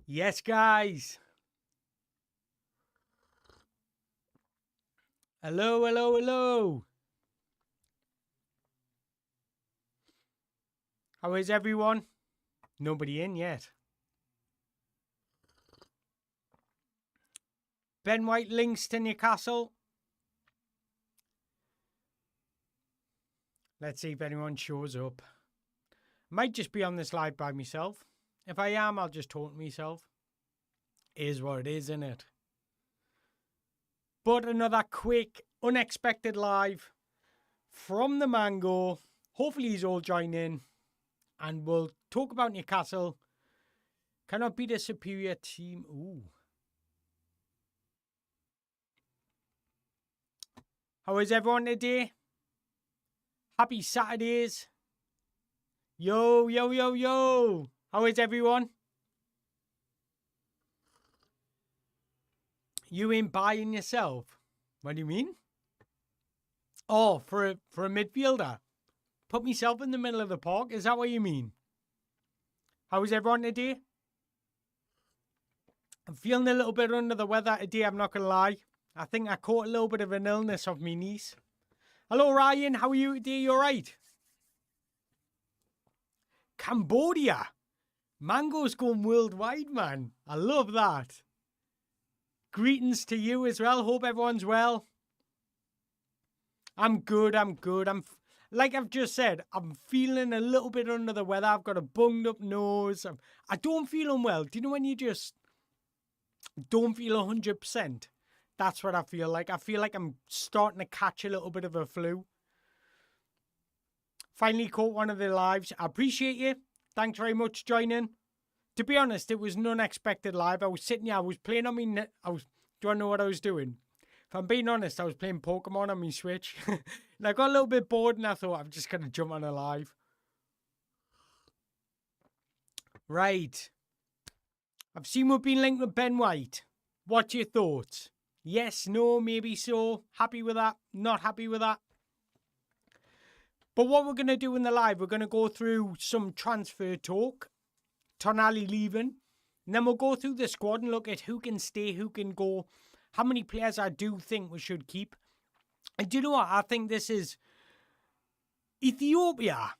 Yes, guys. Hello, hello, hello. How is everyone? Nobody in yet. Ben White links to Newcastle. Let's see if anyone shows up. Might just be on this live by myself. If I am, I'll just talk to myself. Is what it is, isn't it? But another quick, unexpected live from the Mango. Hopefully he's all joined in. And we'll talk about Newcastle. Cannot beat a superior team. Ooh. How is everyone today? Happy Saturdays. Yo, yo, yo, yo. How is everyone? You ain't buying yourself? What do you mean? Oh, for a midfielder. Put myself in the middle of the park? Is that what you mean? How is everyone today? I'm feeling a little bit under the weather today, I'm not going to lie. I think I caught a little bit of an illness of my niece. Hello, Ryan. How are you today? You all right? Cambodia. Mango's going worldwide, man. I love that. Greetings to you as well. Hope everyone's well. I'm good. Like I've just said, I'm feeling a little bit under the weather. I've got a bunged up nose. I don't feel unwell. Do you know when you just don't feel 100%? That's what I feel like. I feel like I'm starting to catch a little bit of a flu. Finally caught one of the lives. I appreciate you. Thanks very much for joining. To be honest, it was an unexpected live. I was sitting here. I was playing on me. Do you want to know what I was doing? If I'm being honest, I was playing Pokemon on my Switch. And I got a little bit bored and I thought I'm just going to jump on a live. Right. I've seen we've been linked with Ben White. What's your thoughts? Yes, no, maybe so. Happy with that? Not happy with that? But what we're going to do in the live, we're going to go through some transfer talk. TONALI leaving. And then we'll go through the squad and look at who can stay, who can go. How many players I do think we should keep. And do you know what? I think this is Ethiopia.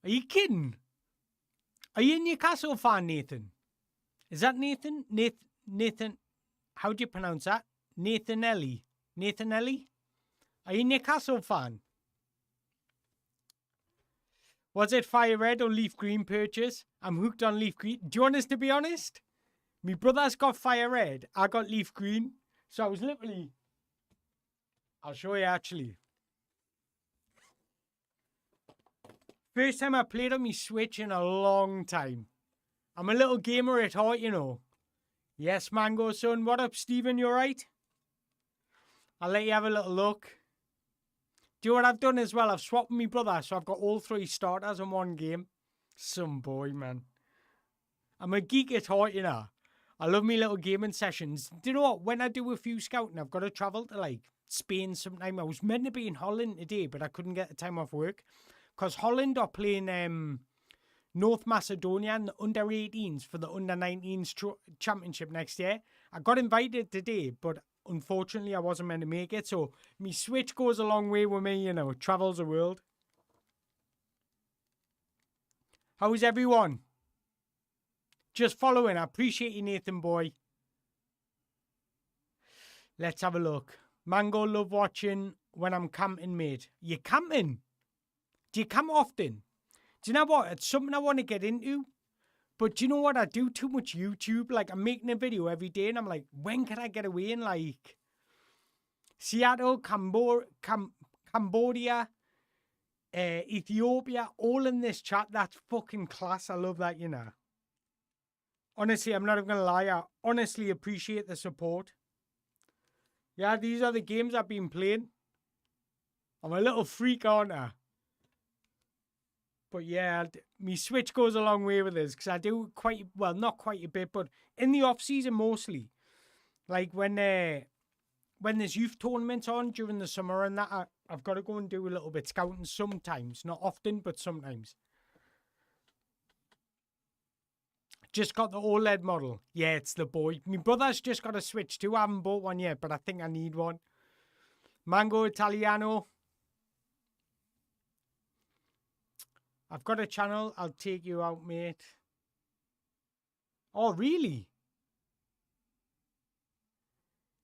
Are you kidding? Are you a Newcastle fan, Nathan? Is that Nathan? Nathan. How do you pronounce that? Nathanelli. Nathanelli? Are you a Newcastle fan? Was it fire red or leaf green purchase? I'm hooked on leaf green. Do you want us to be honest? My brother's got fire red. I got leaf green. So I was literally... I'll show you actually. First time I played on my Switch in a long time. I'm a little gamer at heart, you know. Yes, Mango son. What up, Stephen? You alright? I'll let you have a little look. Do you know what I've done as well? I've swapped my brother, so I've got all 3 starters in one game. Some boy, man. I'm a geek at heart, you know. I love me little gaming sessions. Do you know what? When I do a few scouting, I've got to travel to, like, Spain sometime. I was meant to be in Holland today, but I couldn't get the time off work. Because Holland are playing North Macedonia in the under-18s for the under-19s championship next year. I got invited today, but unfortunately I wasn't meant to make it. So my Switch goes a long way with me, you know. It travels the world. How's everyone? Just following. I appreciate you, Nathan boy. Let's have a look. Mango love watching when I'm camping, mate. You camping? Do you camp often? Do you know what? It's something I want to get into. But do you know what? I do too much YouTube. Like, I'm making a video every day and I'm like, when can I get away in, like, Seattle, Cambodia, Ethiopia, all in this chat? That's fucking class. I love that, you know. Honestly, I'm not even going to lie. I honestly appreciate the support. Yeah, these are the games I've been playing. I'm a little freak, aren't I? But yeah, my Switch goes a long way with this because I do quite, well, not quite a bit, but in the off-season mostly. Like when there's youth tournaments on during the summer and that, I've got to go and do a little bit scouting sometimes. Not often, but sometimes. Just got the OLED model. Yeah, it's the boy. My brother's just got a Switch too. I haven't bought one yet, but I think I need one. Mango Italiano. I've got a channel. I'll take you out, mate. Oh, really?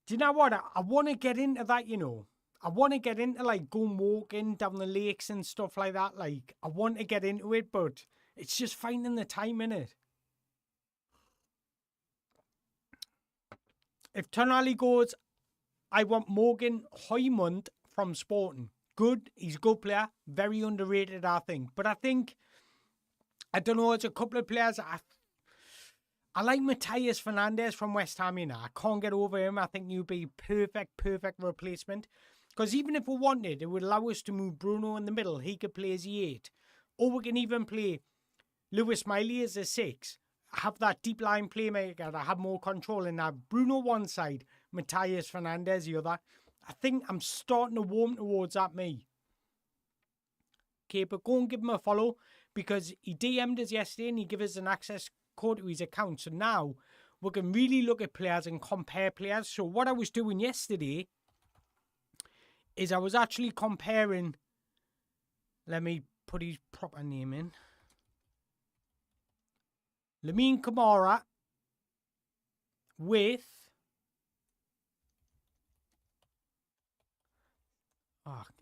Do you know what? I want to get into that, you know. I want to get into, like, going walking down the lakes and stuff like that. Like, I want to get into it, but it's just finding the time in it. If TONALI goes, I want Morgan Højmund from Sporting. Good. He's a good player. Very underrated, I think. But I think, I don't know, it's a couple of players. I like Matthias Fernandes from West Ham, you know. I can't get over him. I think he'd be perfect replacement. Because even if we wanted, it would allow us to move Bruno in the middle. He could play as the 8. Or we can even play Lewis Miley as a 6. Have that deep line playmaker that have more control and have Bruno one side, Matthias Fernandes the other. I think I'm starting to warm towards that, me. Okay, but go and give him a follow because he DM'd us yesterday and he gave us an access code to his account. So now we can really look at players and compare players. So what I was doing yesterday is I was actually comparing, let me put his proper name in. Lamine Camara with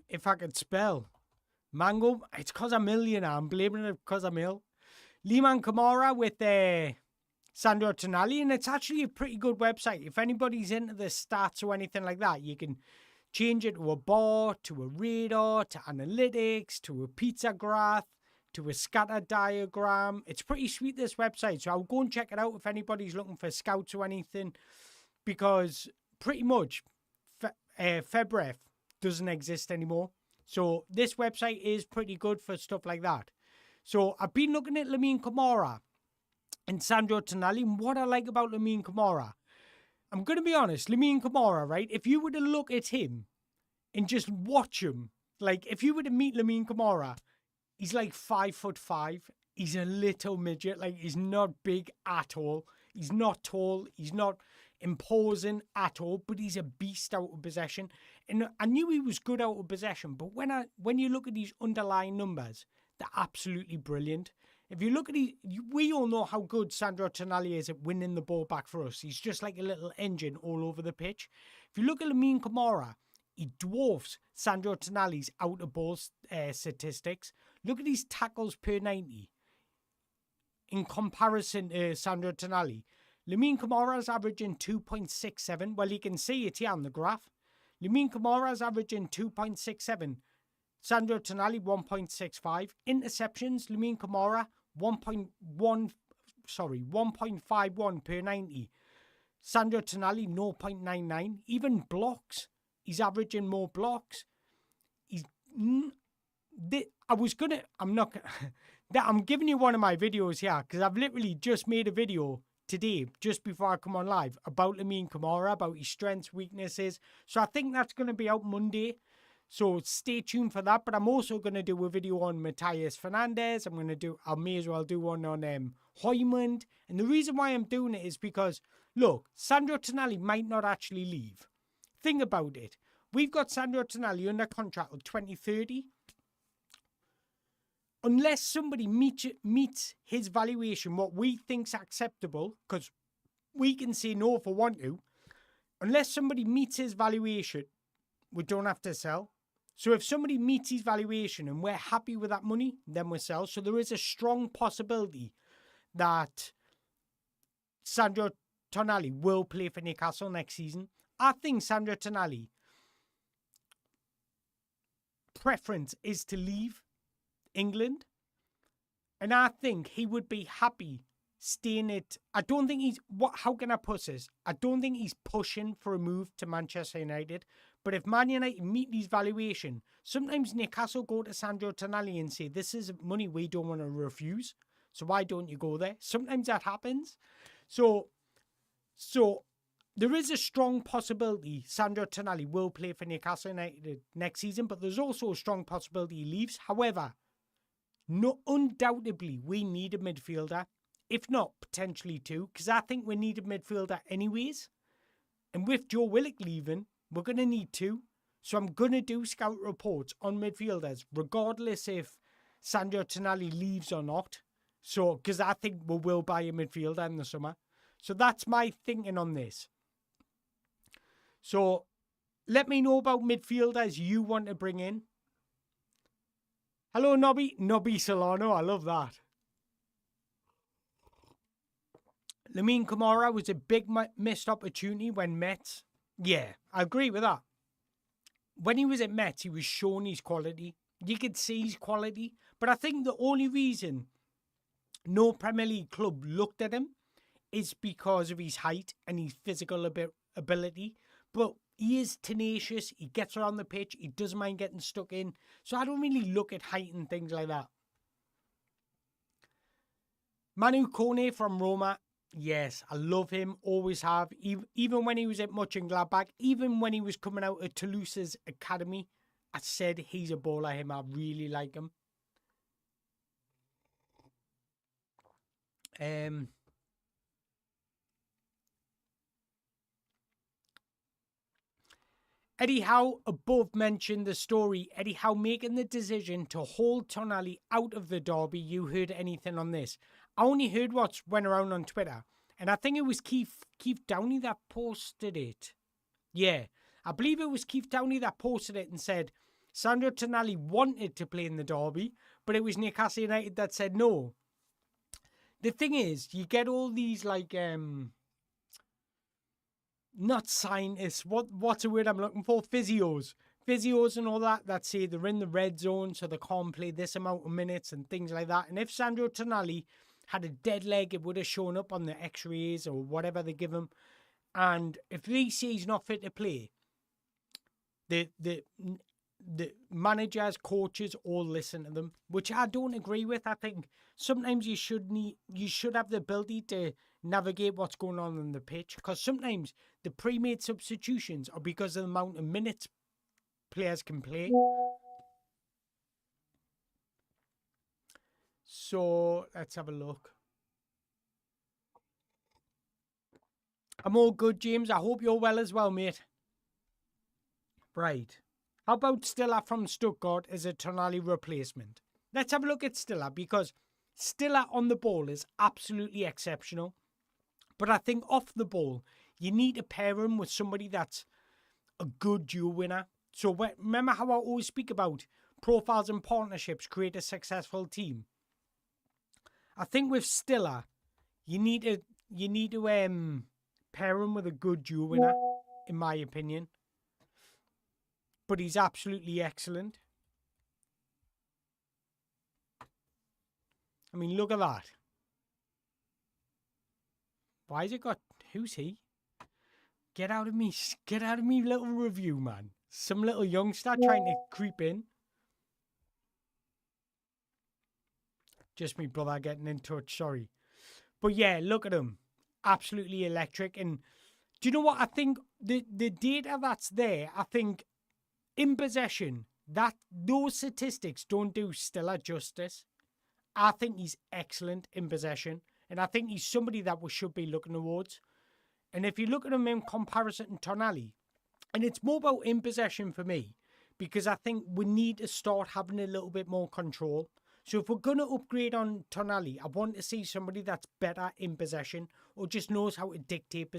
if I could spell Mango, it's because I'm ill, you know. I'm blaming it because I'm ill. Lamine Camara with Sandro Tonali, and it's actually a pretty good website. If anybody's into the stats or anything like that, you can change it to a bar, to a radar, to analytics, to a pizza graph, to a scatter diagram. It's pretty sweet, this website. So I'll go and check it out if anybody's looking for scouts or anything, because pretty much FebRef doesn't exist anymore. So this website is pretty good for stuff like that. So I've been looking at Lamine Camara and Sandro Tonali. And what I like about Lamine Camara, I'm going to be honest, Lamine Camara, right? If you were to look at him and just watch him, like if you were to meet Lamine Camara, he's like 5'5". He's a little midget. Like, he's not big at all. He's not tall. He's not imposing at all. But he's a beast out of possession. And I knew he was good out of possession. But when you look at these underlying numbers, they're absolutely brilliant. If you look at we all know how good Sandro Tonali is at winning the ball back for us. He's just like a little engine all over the pitch. If you look at Lamine Camara, he dwarfs Sandro Tonali's out-of-ball statistics. Look at his tackles per 90 in comparison to Sandro Tonali. Lamine Camara's averaging 2.67. Well, you can see it here on the graph. Lamine Camara's averaging 2.67. Sandro Tonali 1.65. Interceptions, Lamine Camara 1.51 per 90. Sandro Tonali 0.99. Even blocks, he's averaging more blocks. I'm giving you one of my videos here because I've literally just made a video today, just before I come on live, about Lamine Camara, about his strengths, weaknesses. So I think that's going to be out Monday. So stay tuned for that. But I'm also going to do a video on Matthias Fernandes. I may as well do one on Højmund. And the reason why I'm doing it is because, look, Sandro Tonali might not actually leave. Think about it. We've got Sandro Tonali under contract till 2030. Unless somebody meets his valuation, what we think's acceptable, because we can say no if we want to. Unless somebody meets his valuation, we don't have to sell. So if somebody meets his valuation and we're happy with that money, then we sell. So there is a strong possibility that Sandro Tonali will play for Newcastle next season. I think Sandro Tonali preference is to leave England, and I think he would be happy staying at. I don't think he's how can I put this? I don't think he's pushing for a move to Manchester United. But if Man United meet his valuation, sometimes Newcastle go to Sandro Tonali and say, this is money we don't want to refuse, so why don't you go there? Sometimes that happens. So there is a strong possibility Sandro Tonali will play for Newcastle United next season, but there's also a strong possibility he leaves. However, undoubtedly, we need a midfielder. if not potentially 2, because I think we need a midfielder anyways. And with Joe Willock leaving, we're going to need 2. So I'm going to do scout reports on midfielders, regardless if Sandro Tonali leaves or not. So, because I think we will buy a midfielder in the summer. So that's my thinking on this. So let me know about midfielders you want to bring in. Hello, Nobby Solano. I love that. Lamine Camara was a big missed opportunity when Mets. Yeah, I agree with that. When he was at Mets, he was showing his quality. You could see his quality. But I think the only reason no Premier League club looked at him is because of his height and his physical ability. But he is tenacious. He gets around the pitch. He doesn't mind getting stuck in. So I don't really look at height and things like that. Manu Kone from Roma. Yes, I love him. Always have. Even when he was at Mönchengladbach, even when he was coming out of Toulouse's academy, I said he's a baller. Him, I really like him. Eddie Howe above mentioned the story. Eddie Howe making the decision to hold Tonali out of the derby. You heard anything on this? I only heard what went around on Twitter. And I think it was Keith Downey that posted it. Yeah, I believe it was Keith Downey that posted it and said Sandro Tonali wanted to play in the derby, but it was Newcastle United that said no. The thing is, you get all these like not scientists, what's the word I'm looking for? Physios and all that say they're in the red zone, so they can't play this amount of minutes and things like that. And if Sandro Tonali had a dead leg, it would have shown up on the x-rays or whatever they give him. And if they say he's not fit to play, the managers, coaches all listen to them, which I don't agree with. I think sometimes you should have the ability to navigate what's going on the pitch, because sometimes the pre-made substitutions are because of the amount of minutes players can play. So let's have a look. I'm all good, James. I hope you're well as well, mate. Right. How about Stiller from Stuttgart as a Tonali replacement? Let's have a look at Stiller, because Stiller on the ball is absolutely exceptional. But I think off the ball, you need to pair him with somebody that's a good duel winner. So remember how I always speak about profiles and partnerships create a successful team? I think with Stiller, you need to pair him with a good duel winner, in my opinion. But he's absolutely excellent. I mean, look at that. Why has it got... Who's he? Get out of me little review, man. Some little youngster trying to creep in. Just me brother getting in touch, sorry. But yeah, look at him. Absolutely electric. And do you know what? I think the data that's there, I think in possession, those statistics don't do Stiller justice. I think he's excellent in possession. And I think he's somebody that we should be looking towards. And if you look at him in comparison to Tonali, and it's more about in possession for me, because I think we need to start having a little bit more control. So if we're going to upgrade on Tonali, I want to see somebody that's better in possession or just knows how to dictate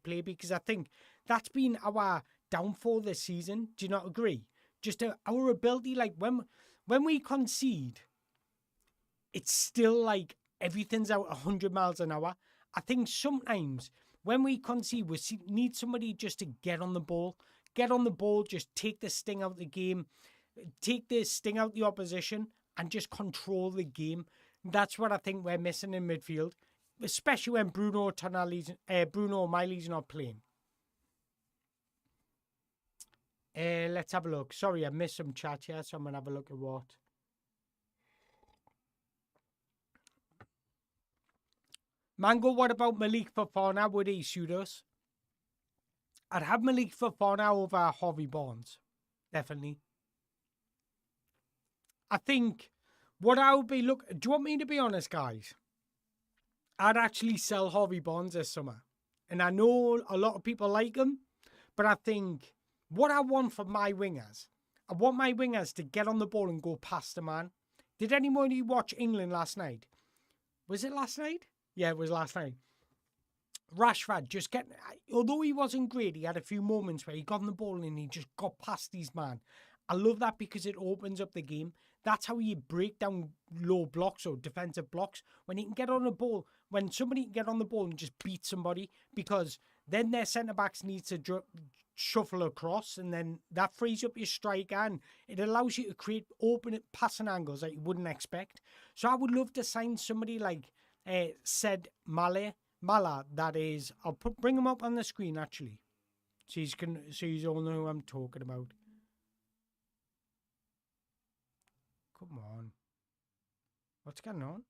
play, because I think that's been our downfall this season. Do you not agree? Just our ability, like when we concede, it's still like everything's out 100 miles an hour. I think sometimes when we concede, we need somebody just to get on the ball, just take the sting out of the game, take the sting out the opposition, and just control the game. That's what I think we're missing in midfield, especially when Bruno O'Malley's not playing. Let's have a look. Sorry, I missed some chat here, so I'm going to have a look at what. Mango, what about Malik Fofana? Would he suit us? I'd have Malik Fofana over Harvey Barnes. Definitely. I think what I would be... Look, do you want me to be honest, guys? I'd actually sell Harvey Barnes this summer. And I know a lot of people like him, but I think what I want from my wingers, I want my wingers to get on the ball and go past the man. Did anybody watch England last night? Was it last night? Yeah, it was last night. Rashford just although he wasn't great, he had a few moments where he got on the ball and he just got past these man. I love that because it opens up the game. That's how you break down low blocks or defensive blocks. When he can get on the ball, when somebody can get on the ball and just beat somebody, because then their centre-backs need to shuffle across, and then that frees up your striker and it allows you to create open passing angles that you wouldn't expect. So I would love to sign somebody like said Mala, that is, bring him up on the screen actually, so you all know who I'm talking about. Come on, what's going on?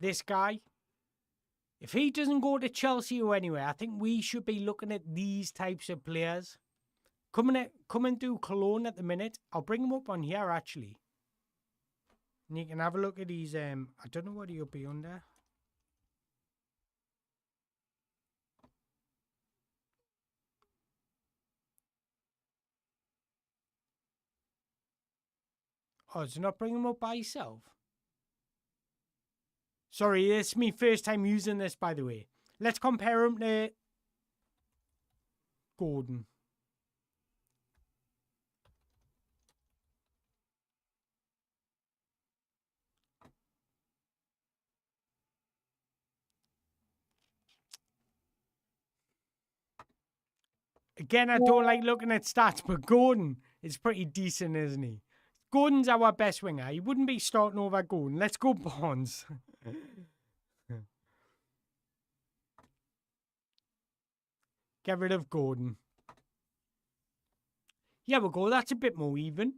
This guy, if he doesn't go to Chelsea or anywhere, I think we should be looking at these types of players. Coming to Cologne at the minute. I'll bring him up on here actually. And you can have a look at his I don't know what he'll be under. Oh, is it not bringing him up by himself? Sorry, it's my first time using this, by the way. Let's compare him to Gordon. Again, I don't like looking at stats, but Gordon is pretty decent, isn't he? Gordon's our best winger. He wouldn't be starting over Gordon. Let's go Barnes. Get rid of Gordon. Yeah, we'll go. That's a bit more even.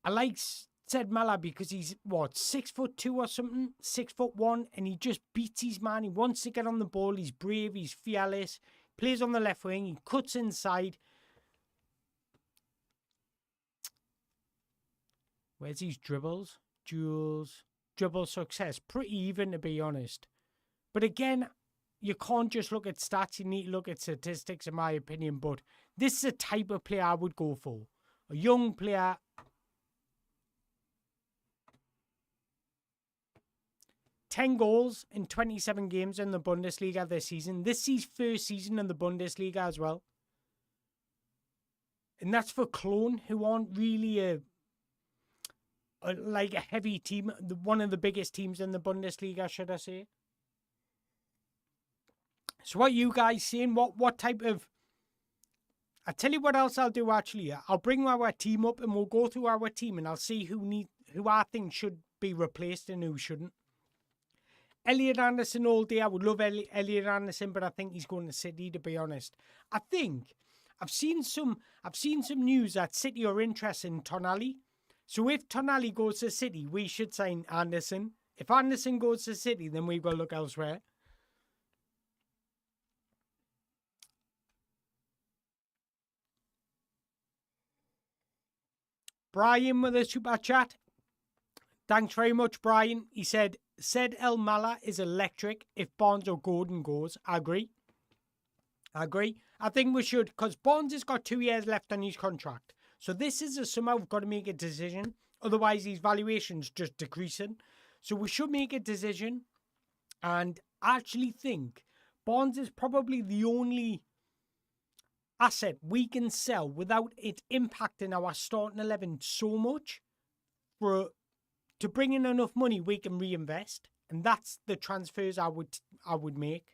I like said Mala because he's, what, 6'2" or something? 6'1", and he just beats his man. He wants to get on the ball. He's brave. He's fearless. Plays on the left wing. He cuts inside. Where's his dribbles? Duels. Dribble success. Pretty even, to be honest. But again, you can't just look at stats. You need to look at statistics, in my opinion. But this is a type of player I would go for. A young player. 10 goals in 27 games in the Bundesliga this season. This is his first season in the Bundesliga as well. And that's for Cologne, who aren't really like a heavy team. One of the biggest teams in the Bundesliga, should I say. So what are you guys saying? What type of... I'll tell you what else I'll do actually. I'll bring our team up and we'll go through our team and I'll see who I think should be replaced and who shouldn't. Elliot Anderson all day. I would love Elliot Anderson, but I think he's going to City, to be honest. I think I've seen some news that City are interested in TONALI. So if TONALI goes to City, we should sign Anderson. If Anderson goes to City, then we've got to look elsewhere. Brian with a super chat. Thanks very much, Brian. He said El Mala is electric if Barnes or Gordon goes. I agree. I think we should, because Barnes has got 2 years left on his contract. So this is a summer we've got to make a decision. Otherwise, his valuation's just decreasing. So we should make a decision. And I actually think Barnes is probably the only asset we can sell without it impacting our starting 11 so much to bring in enough money we can reinvest. And that's the transfers I would make.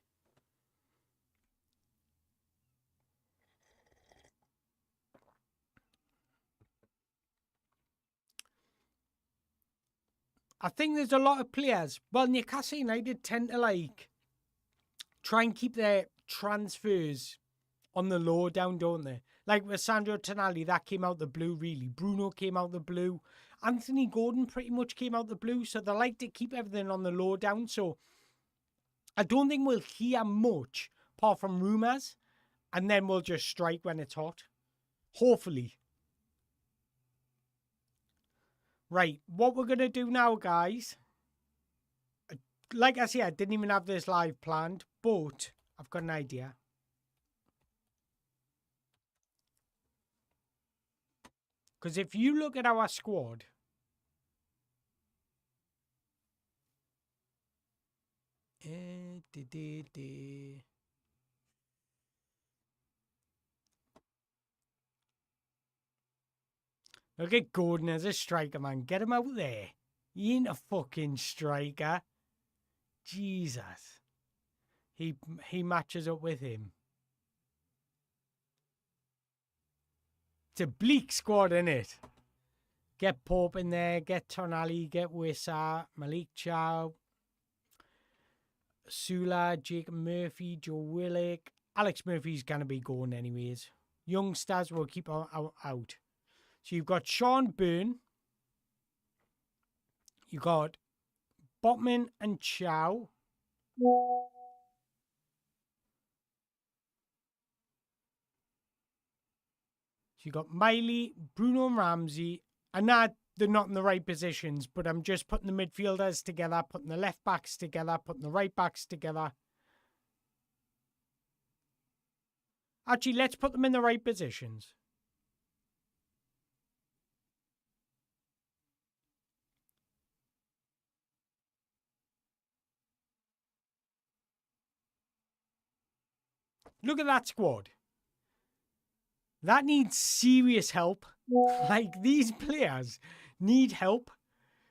I think there's a lot of players. Well, Newcastle United tend to try and keep their transfers on the low down, don't they? Like with Sandro Tonali, that came out the blue, really. Bruno came out the blue. Anthony Gordon pretty much came out the blue. So they like to keep everything on the low down. So I don't think we'll hear much apart from rumours. And then we'll just strike when it's hot. Hopefully. Right, what we're going to do now, guys. Like I said, I didn't even have this live planned, but I've got an idea. Because if you look at our squad, look at Gordon as a striker, man. Get him out there. He ain't a fucking striker. Jesus. He matches up with him. It's a bleak squad, isn't it? Get Pope in there, get Tonali, get Wissa, Malik Chow, Sula, Jacob Murphy, Joe Willock. Alex Murphy's going to be going anyways. Youngsters will keep out. So you've got Sean Byrne. You got Botman and Chow. So you got Miley, Bruno and Ramsey. And that they're not in the right positions, but I'm just putting the midfielders together, putting the left backs together, putting the right backs together. Actually, let's put them in the right positions. Look at that squad. That needs serious help. Like, these players need help.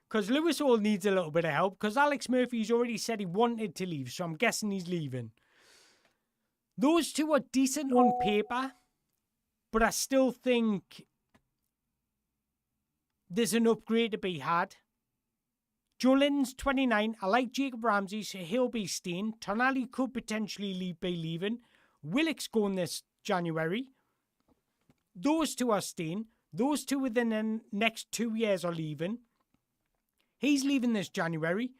Because Lewis Hall needs a little bit of help. Because Alex Murphy's already said he wanted to leave. So I'm guessing he's leaving. Those two are decent on paper. But I still think there's an upgrade to be had. Joe Linton's 29. I like Jacob Ramsey, so he'll be staying. Tonali could potentially be leaving. Willock's going this January. Those two are staying. Those two within the next 2 years are leaving. He's leaving this January.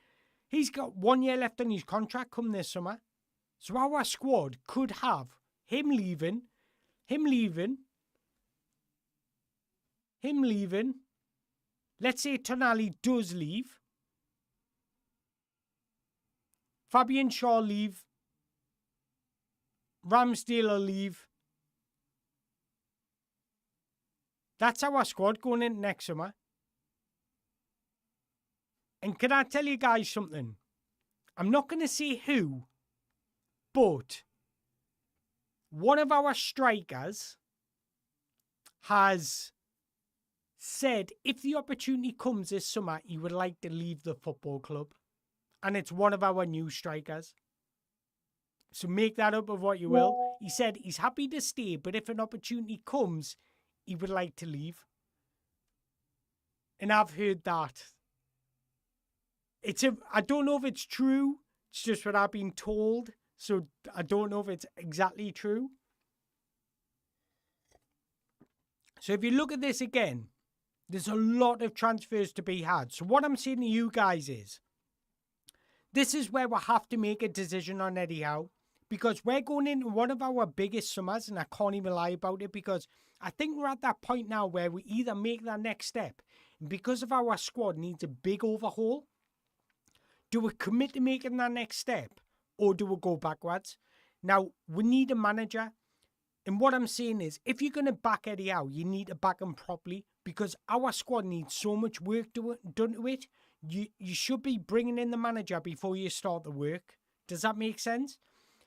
He's got 1 year left on his contract come this summer. So our squad could have him leaving. Let's say Tonali does leave. Fabian Shaw leave. Ramsdale will leave. That's our squad going in next summer. And can I tell you guys something? I'm not going to say who, but one of our strikers has said if the opportunity comes this summer, he would like to leave the football club. And it's one of our new strikers. So make that up of what you will. He said he's happy to stay, but if an opportunity comes, he would like to leave. And I've heard that. I don't know if it's true. It's just what I've been told. So I don't know if it's exactly true. So if you look at this again, there's a lot of transfers to be had. So what I'm saying to you guys is, this is where we'll have to make a decision on Eddie Howe. Because we're going into one of our biggest summers, and I can't even lie about it, because I think we're at that point now where we either make that next step, and because of our squad needs a big overhaul, do we commit to making that next step, or do we go backwards? Now, we need a manager, and what I'm saying is, if you're going to back Eddie Howe, you need to back him properly, because our squad needs so much work done to it. You should be bringing in the manager before you start the work. Does that make sense?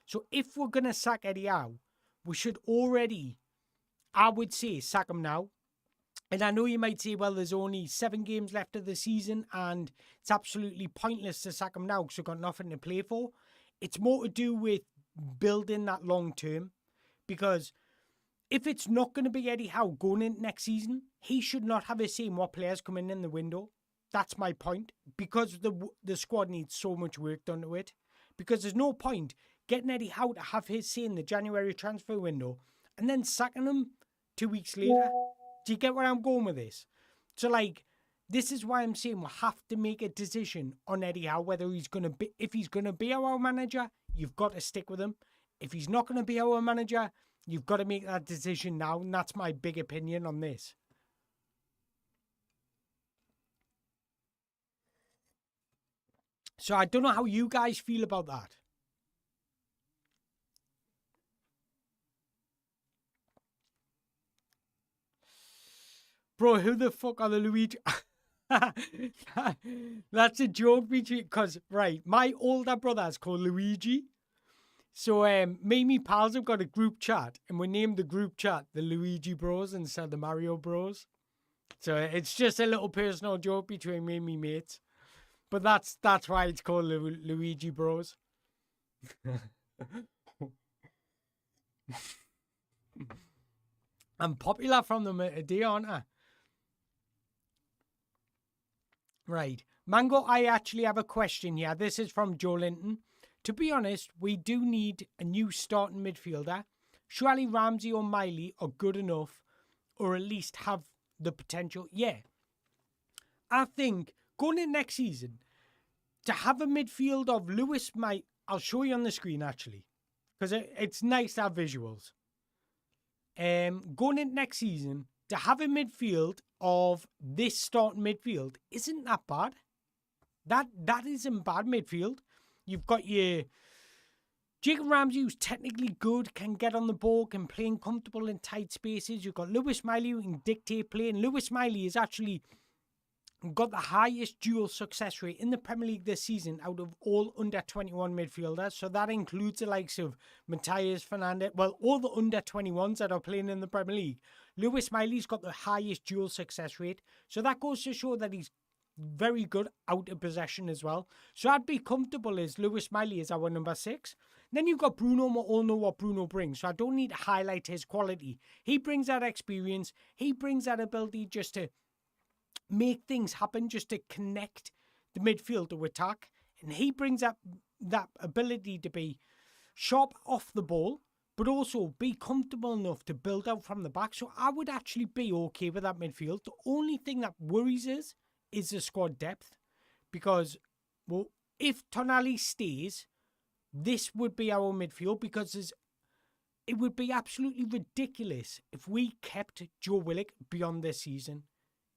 So if we're going to sack Eddie Howe, we should already, I would say, sack him now. And I know you might say, well, there's only 7 games left of the season and it's absolutely pointless to sack him now because we've got nothing to play for. It's more to do with building that long term. Because if it's not going to be Eddie Howe going into next season, he should not have a say in what players come in the window. That's my point. Because the squad needs so much work done to it. Because there's no point getting Eddie Howe to have his say in the January transfer window and then sacking him 2 weeks later. Do you get where I'm going with this? So, like, this is why I'm saying we'll have to make a decision on Eddie Howe, whether he's going to be, if he's going to be our manager, you've got to stick with him. If he's not going to be our manager, You've got to make that decision now, and that's my big opinion on this. So I don't know how you guys feel about that. Bro, who the fuck are the Luigi? That's a joke between, because, right, my older brother's called Luigi. So me and me pals have got a group chat, and we named the group chat the Luigi Bros instead of the Mario Bros. So it's just a little personal joke between me and me mates. But that's why it's called Luigi Bros. I'm popular from them a day, aren't I? Right. Mango, I actually have a question here. This is from Joe Linton. To be honest, we do need a new starting midfielder. Surely Ramsey or Miley are good enough, or at least have the potential. Yeah. I think going in next season, to have a midfield of Lewis, I'll show you on the screen actually, because it's nice to have visuals. Going in next season, to have a midfield of this starting midfield isn't that bad. That isn't bad midfield. You've got your Jacob Ramsey, who's technically good, can get on the ball, can play comfortable in tight spaces. You've got Lewis Miley, who can dictate play. And Lewis Miley has actually got the highest dual success rate in the Premier League this season out of all under-21 midfielders. So that includes the likes of Matthias Fernandez. Well, all the under-21s that are playing in the Premier League. Lewis Miley's got the highest dual success rate. So that goes to show that he's very good out of possession as well. So I'd be comfortable as Lewis Miley is our number 6. Then you've got Bruno. We all know what Bruno brings. So I don't need to highlight his quality. He brings that experience. He brings that ability just to make things happen, just to connect the midfield to attack. And he brings that ability to be sharp off the ball, but also be comfortable enough to build out from the back. So I would actually be okay with that midfield. The only thing that worries us is the squad depth. Because, well, if TONALI stays, this would be our midfield, because it would be absolutely ridiculous if we kept Joe Willock beyond this season.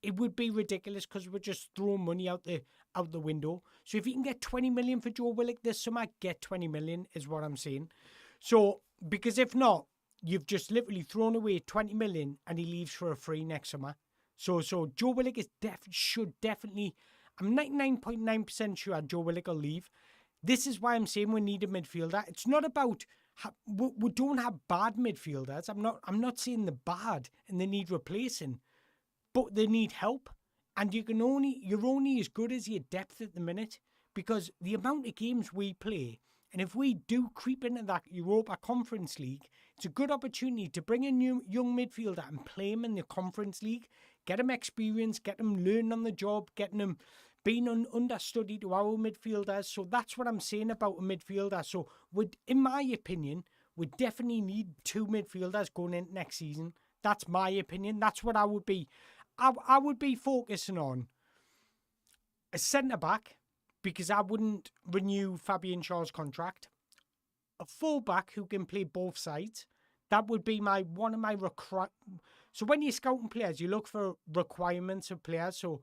It would be ridiculous, because we're just throwing money out the window. So if you can get 20 million for Joe Willock this summer, get 20 million is what I'm saying. So, because if not, you've just literally thrown away 20 million and he leaves for a free next summer. So Joe Willock should definitely, I'm 99.9% sure Joe Willock will leave. This is why I'm saying we need a midfielder. It's not about, we don't have bad midfielders. I'm not saying they're bad and they need replacing, but they need help. And you're only as good as your depth at the minute, because the amount of games we play, and if we do creep into that Europa Conference League, it's a good opportunity to bring a new young midfielder and play him in the Conference League, get him experience, get him learning on the job, getting him being understudy to our midfielders. So that's what I'm saying about a midfielder. So in my opinion, we definitely need 2 midfielders going into next season. That's my opinion. That's what I would be. I would be focusing on a centre-back, because I wouldn't renew Fabian Schär's contract. A full-back who can play both sides. That would be one of my So when you're scouting players, you look for requirements of players. So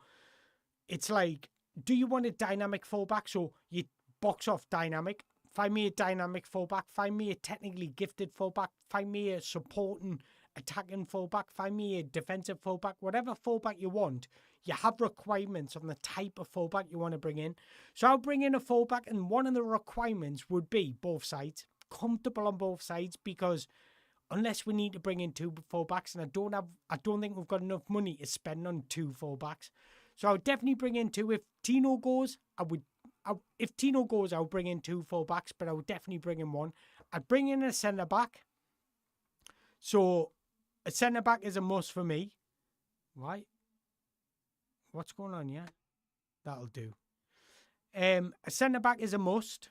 it's like, do you want a dynamic full-back? So you box off dynamic. Find me a dynamic full-back. Find me a technically gifted full-back. Find me a supporting attacking fullback, find me a defensive fullback, whatever fullback you want. You have requirements on the type of fullback you want to bring in. So I'll bring in a fullback, and one of the requirements would be both sides, comfortable on both sides, because unless we need to bring in 2 fullbacks, and I don't think we've got enough money to spend on 2 fullbacks. So I would definitely bring in 2. If Tino goes, I'll bring in 2 fullbacks, but I would definitely bring in 1. I'd bring in a centre back. So a centre-back is a must for me. Why? What's going on here? That'll do. A centre-back is a must,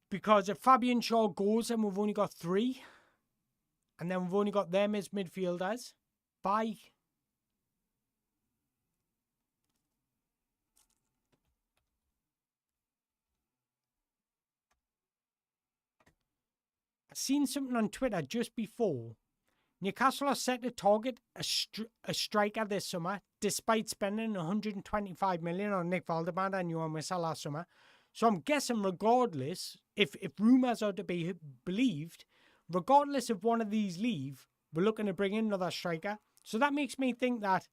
because if Fabian Schär goes, then we've only got 3. And then we've only got them as midfielders. Bye. A seen something on Twitter just before. Newcastle are set to target a striker this summer, despite spending 125 million on Nick Valdemar and Johan Wissa last summer. So I'm guessing regardless, if rumours are to be believed, regardless of one of these leave, we're looking to bring in another striker. So that makes me think that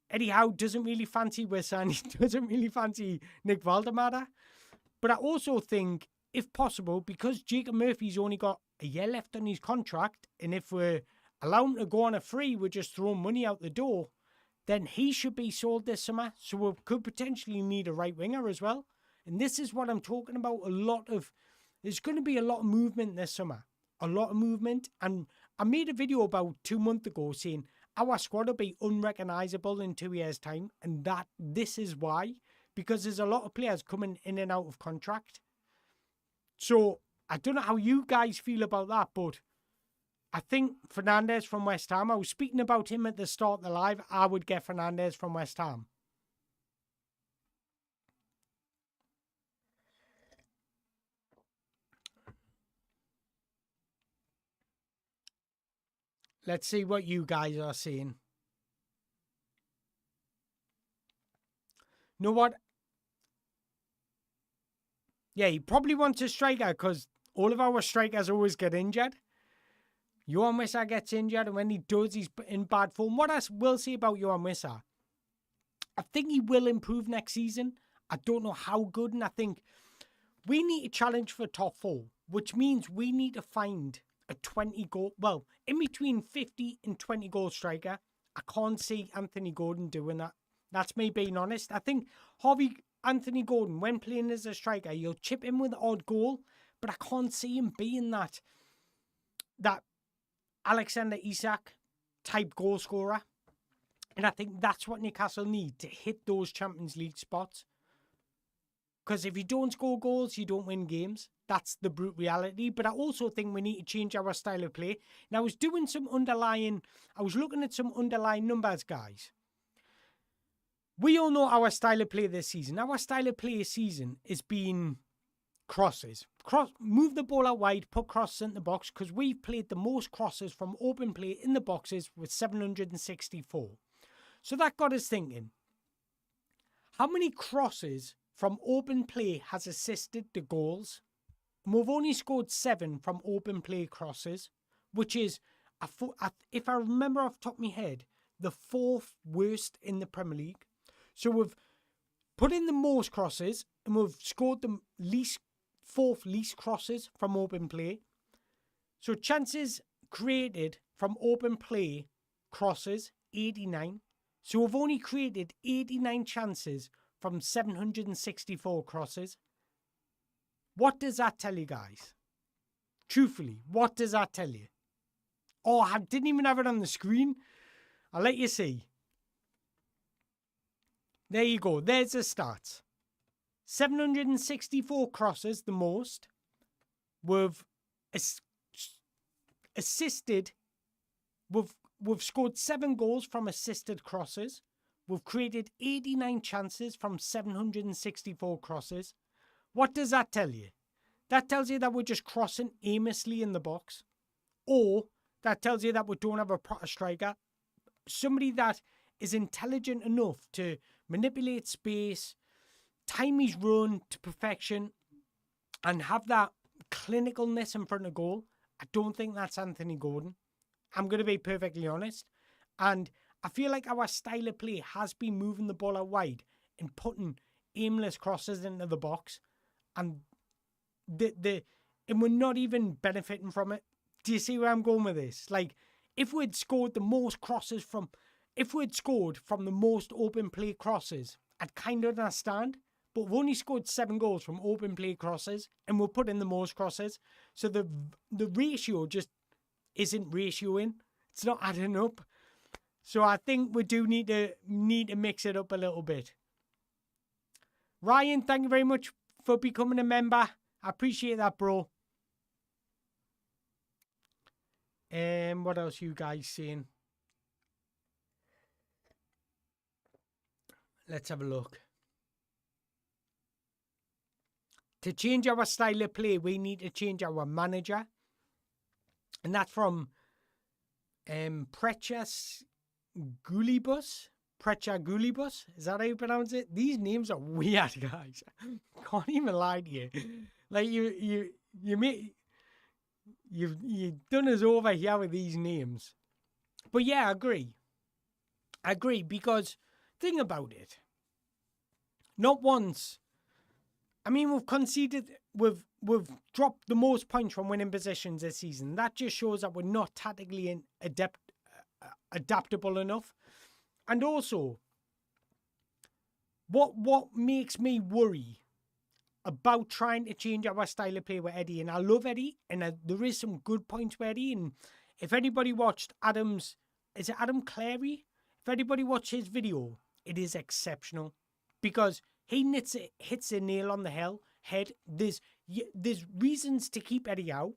Eddie Howe doesn't really fancy Wissa and he doesn't really fancy Nick Valdemar. But I also think, if possible, because Jacob Murphy's only got a year left on his contract, and if we're allowing him to go on a free, we're just throwing money out the door, then he should be sold this summer. So we could potentially need a right winger as well. And this is what I'm talking about. There's going to be a lot of movement this summer. A lot of movement. And I made a video about 2 months ago saying our squad will be unrecognisable in 2 years' time. And this is why. Because there's a lot of players coming in and out of contract. So I don't know how you guys feel about that, but I think Fernandes from West Ham, I was speaking about him at the start of the live, I would get Fernandes from West Ham. Let's see what you guys are saying. You know what? Yeah, he probably wants a striker because all of our strikers always get injured. Johan Wissa gets injured, and when he does, he's in bad form. What I will say about Johan Wissa, I think he will improve next season. I don't know how good, and I think we need to challenge for top 4, which means we need to find a 20-goal, well, in between 50 and 20-goal striker. I can't see Anthony Gordon doing that. That's me being honest. I think Anthony Gordon, when playing as a striker, you'll chip in with an odd goal, but I can't see him being that Alexander Isak type goal scorer. And I think that's what Newcastle need to hit those Champions League spots. Because if you don't score goals, you don't win games. That's the brute reality. But I also think we need to change our style of play. And I was looking at some underlying numbers, guys. We all know our style of play this season. Our style of play this season is being crosses. Move the ball out wide, put crosses in the box, because we've played the most crosses from open play in the boxes with 764. So that got us thinking, how many crosses from open play has assisted the goals? And we've only scored 7 from open play crosses, which is, if I remember off the top of my head, the 4th worst in the Premier League. So we've put in the most crosses and we've scored the 4th least crosses from open play. So chances created from open play crosses, 89. So we've only created 89 chances from 764 crosses. What does that tell you guys? Truthfully, what does that tell you? Oh, I didn't even have it on the screen. I'll let you see. There you go. There's the stats. 764 crosses, the most. We've assisted. We've scored 7 goals from assisted crosses. We've created 89 chances from 764 crosses. What does that tell you? That tells you that we're just crossing aimlessly in the box. Or that tells you that we don't have a proper striker. Somebody that is intelligent enough to manipulate space, time his run to perfection, and have that clinicalness in front of goal. I don't think that's Anthony Gordon. I'm going to be perfectly honest. And I feel like our style of play has been moving the ball out wide and putting aimless crosses into the box. And and we're not even benefiting from it. Do you see where I'm going with this? Like, if we'd scored the most crosses from the most open play crosses, I'd kind of understand. But we've only scored 7 goals from open play crosses, and we'll put in the most crosses. So the ratio just isn't ratioing. It's not adding up. So I think we do need to mix it up a little bit. Ryan, thank you very much for becoming a member. I appreciate that, bro. What else you guys saying? Let's have a look. To change our style of play, we need to change our manager. And that's from Precha Gulibus. Precha Gulibus. Is that how you pronounce it? These names are weird, guys. Can't even lie to you. Like you've done us over here with these names. But yeah, I agree. I agree, because think about it. Not once. I mean, we've conceded, we've dropped the most points from winning positions this season. That just shows that we're not tactically adaptable enough. And also, what makes me worry about trying to change our style of play with Eddie, and I love Eddie, and there is some good points with Eddie, and if anybody watched Adam Clary? If anybody watched his video, it is exceptional, because he hits a nail on the head. There's reasons to keep Eddie out.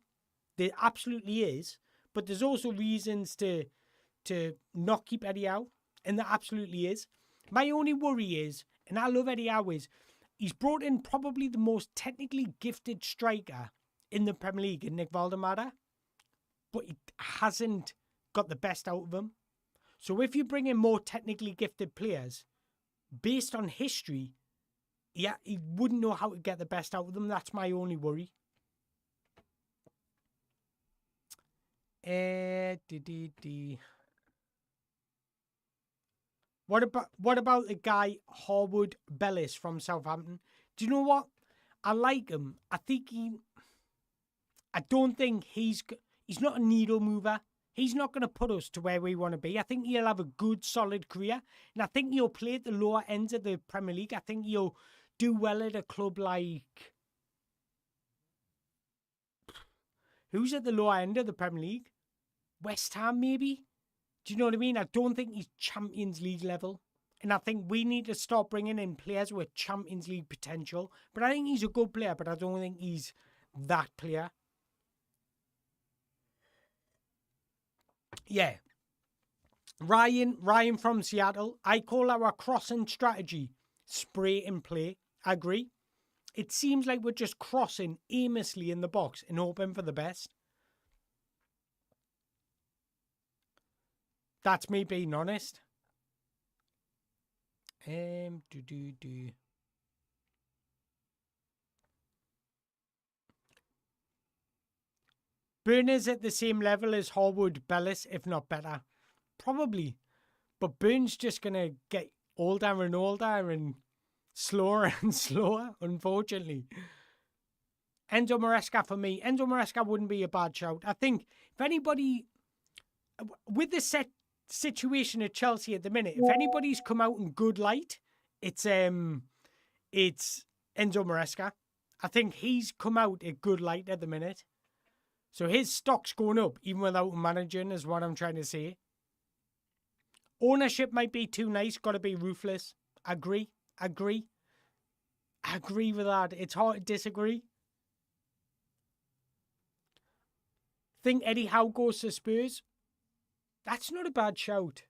There absolutely is. But there's also reasons to not keep Eddie out. And there absolutely is. My only worry is, and I love Eddie Howe, is he's brought in probably the most technically gifted striker in the Premier League in Nick Valdemada. But he hasn't got the best out of him. So if you bring in more technically gifted players, based on history, yeah, he wouldn't know how to get the best out of them. That's my only worry. What about the guy Harwood Bellis from Southampton? Do you know what? I like him. I don't think he's not a needle mover. He's not going to put us to where we want to be. I think he'll have a good, solid career. And I think he'll play at the lower ends of the Premier League. I think he'll do well at a club like... Who's at the lower end of the Premier League? West Ham, maybe? Do you know what I mean? I don't think he's Champions League level. And I think we need to start bringing in players with Champions League potential. But I think he's a good player, but I don't think he's that player. Yeah. Ryan from Seattle. I call our crossing strategy spray and play. I agree. It seems like we're just crossing aimlessly in the box and hoping for the best. That's me being honest. Burner's at the same level as Harwood Bellis, if not better. Probably. But Burns just going to get older and older and slower and slower, unfortunately. Enzo Maresca for me. Enzo Maresca wouldn't be a bad shout. I think if anybody, with the situation at Chelsea at the minute, if anybody's come out in good light, it's Enzo Maresca. I think he's come out in good light at the minute. So his stock's going up, even without managing, is what I'm trying to say. Ownership might be too nice, got to be ruthless. Agree with that. It's hard to disagree. Think Eddie Howe goes to Spurs? That's not a bad shout.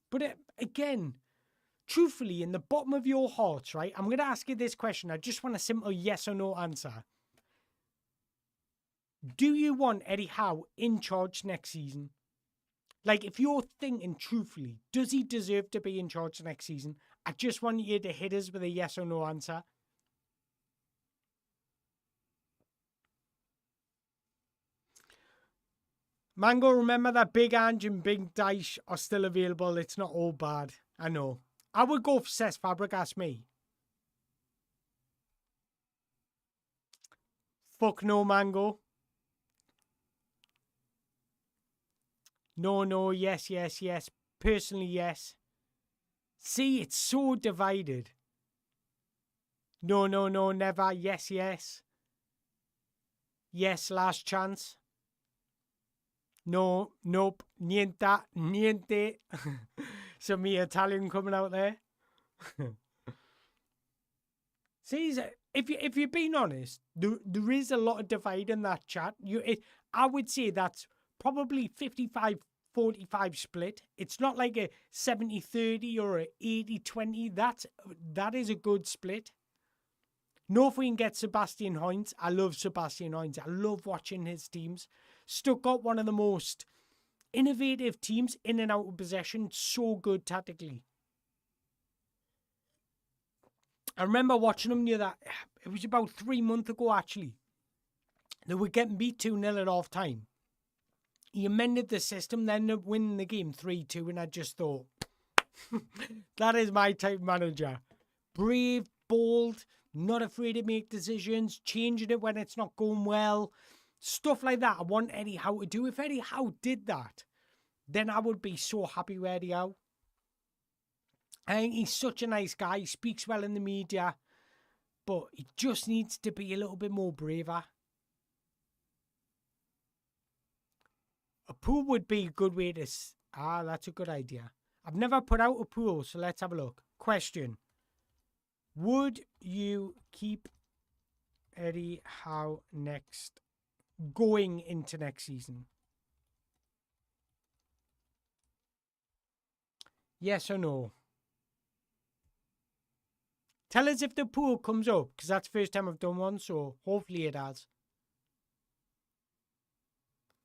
But again, truthfully, in the bottom of your hearts, right? I'm going to ask you this question. I just want a simple yes or no answer. Do you want Eddie Howe in charge next season? Like, if you're thinking truthfully, does he deserve to be in charge next season? I just want you to hit us with a yes or no answer. Mango, remember that Big Ange and Big Dyche are still available. It's not all bad. I know. I would go for Cesc Fabregas, me. Fuck no, Mango. No, yes. Personally, yes. See, it's so divided. No, never. Yes. Yes, last chance. No, nope, niente. So me Italian coming out there. See, if you're being honest, there is a lot of divide in that chat. I would say that's probably 55-45 split. It's not like a 70-30 or a 80-20. That is a good split. Know if we can get Sebastian Hoynes. I love Sebastian Hoynes. I love watching his teams. Stuttgart, one of the most innovative teams in and out of possession. So good tactically. I remember watching them it was about 3 months ago actually. They were getting beat 2-0 at half time. He amended the system, then winning the game 3-2, and I just thought, that is my type manager. Brave, bold, not afraid to make decisions, changing it when it's not going well. Stuff like that I want Eddie Howe to do. If Eddie Howe did that, then I would be so happy with Eddie Howe. I think he's such a nice guy. He speaks well in the media, but he just needs to be a little bit more braver. A pool would be a good way to... that's a good idea. I've never put out a pool, so let's have a look. Question. Would you keep Eddie Howe going into next season? Yes or no? Tell us if the pool comes up, because that's the first time I've done one, so hopefully it has.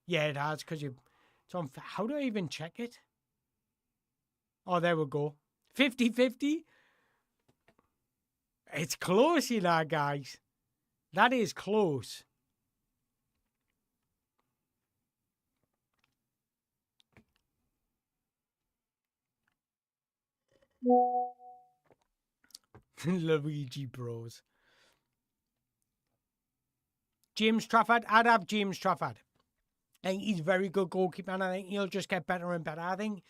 Yeah, it has, because it's on... How do I even check it? Oh, there we go. 50-50. It's close, you know, guys. That is close. Luigi Bros. James Trafford. I'd have James Trafford. I think he's a very good goalkeeper, and I think he'll just get better and better. I think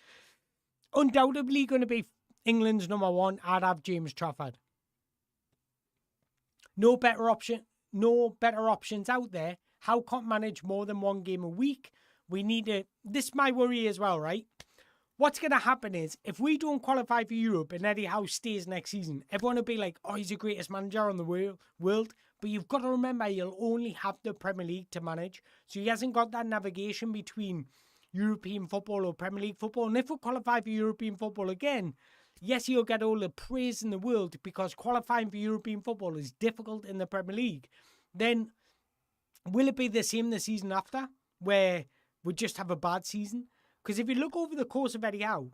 undoubtedly going to be England's number one. I'd have James Trafford. No better options out there. How can't manage more than one game a week? We need to... This is my worry as well, right? What's going to happen is, if we don't qualify for Europe and Eddie Howe stays next season, everyone will be like, oh, he's the greatest manager in the world. But you've got to remember, he'll only have the Premier League to manage. So he hasn't got that navigation between European football or Premier League football. And if we qualify for European football again, yes, he'll get all the praise in the world because qualifying for European football is difficult in the Premier League. Then will it be the same the season after, where we just have a bad season? Because if you look over the course of Eddie Howe,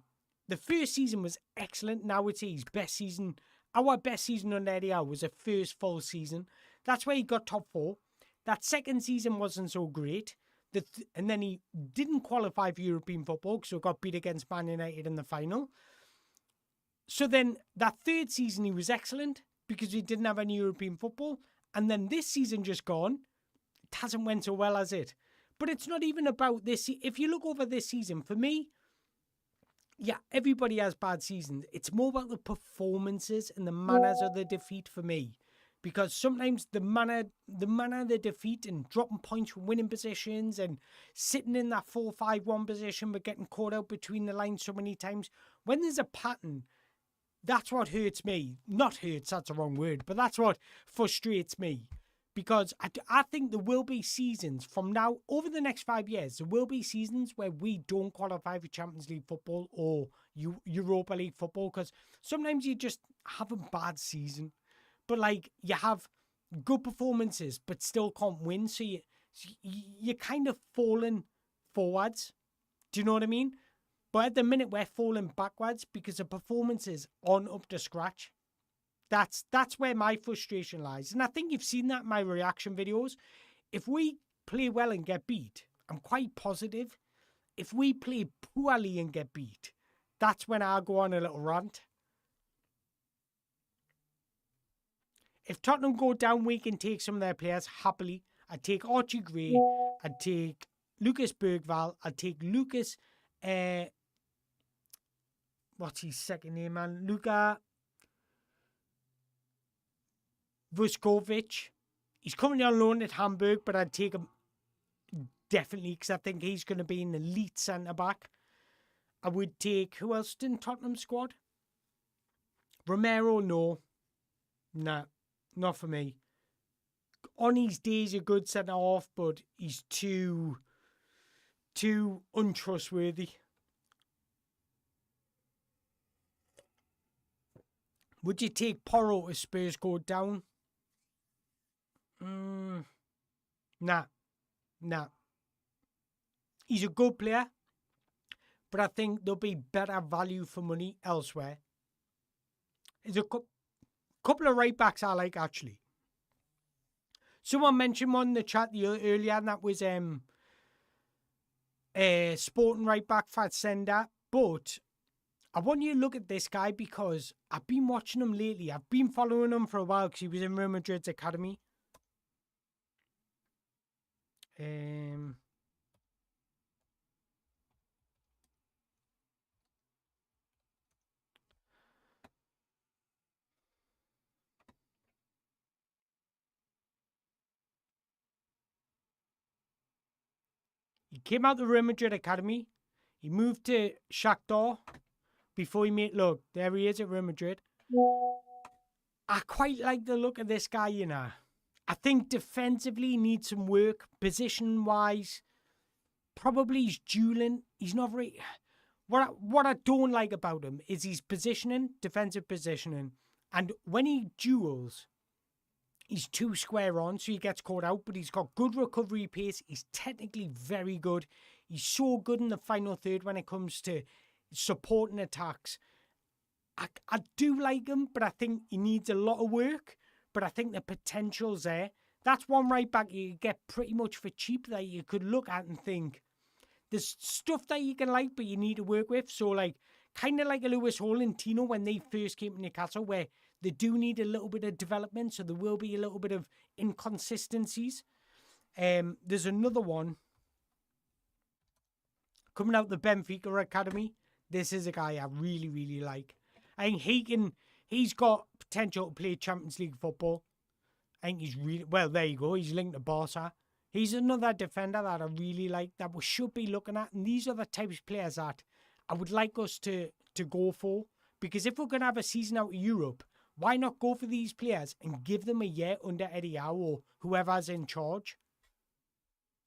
the first season was excellent. Now it's his best season. Our best season under Eddie Howe was the first full season. That's where he got top 4. That second season wasn't so great. And then he didn't qualify for European football, so got beat against Man United in the final. So then that third season he was excellent because he didn't have any European football. And then this season just gone, it hasn't went so well as it. But it's not even about this. If you look over this season, for me, yeah, everybody has bad seasons. It's more about the performances and the manners of the defeat for me. Because sometimes the manner of the defeat and dropping points from winning positions and sitting in that 4-5-1 position but getting caught out between the lines so many times. When there's a pattern, that's what hurts me. Not hurts, that's the wrong word, but that's what frustrates me. Because I think there will be seasons from now, over the next 5 years, there will be seasons where we don't qualify for Champions League football or Europa League football. Because sometimes you just have a bad season. But like, you have good performances, but still can't win. So you're kind of falling forwards. Do you know what I mean? But at the minute, we're falling backwards because the performances aren't up to scratch. That's where my frustration lies. And I think you've seen that in my reaction videos. If we play well and get beat, I'm quite positive. If we play poorly and get beat, that's when I go on a little rant. If Tottenham go down, we can take some of their players happily. I'd take Archie Gray. I'd take Lucas Bergvall. I'd take Lucas... what's his second name, man? Luka Vuskovic. He's currently on loan at Hamburg, but I'd take him definitely because I think he's going to be an elite centre-back. I would take... Who else in Tottenham's squad? Romero, no. Nah. Not for me. On his day, he's a good centre-half, but he's too untrustworthy. Would you take Porro if Spurs go down? Nah. He's a good player, but I think there'll be better value for money elsewhere. There's a couple of right backs I like, actually. Someone mentioned one in the chat earlier, and that was Sporting right back Fatsenda. But I want you to look at this guy because I've been watching him lately. I've been following him for a while because he was in Real Madrid's academy. He came out of the Real Madrid academy. He moved to Shakhtar before he made... Look, there he is at Real Madrid. I quite like the look of this guy, you know. I think defensively he needs some work. Position-wise, probably he's dueling. He's not very... What I don't like about him is his positioning, defensive positioning. And when he duels, he's too square on, so he gets caught out. But he's got good recovery pace. He's technically very good. He's so good in the final third when it comes to supporting attacks. I do like him, but I think he needs a lot of work. But I think the potential's there. That's one right back you get pretty much for cheap that you could look at and think, there's stuff that you can like, but you need to work with. So, like, kind of like a Lewis Hall and Tino when they first came to Newcastle, where they do need a little bit of development, so there will be a little bit of inconsistencies. There's another one coming out the Benfica Academy. This is a guy I really, really like. I think he's got potential to play Champions League football. I think he's really... Well, there you go. He's linked to Barca. He's another defender that I really like, that we should be looking at. And these are the types of players that I would like us to go for. Because if we're going to have a season out of Europe, why not go for these players and give them a year under Eddie Howe or whoever's in charge?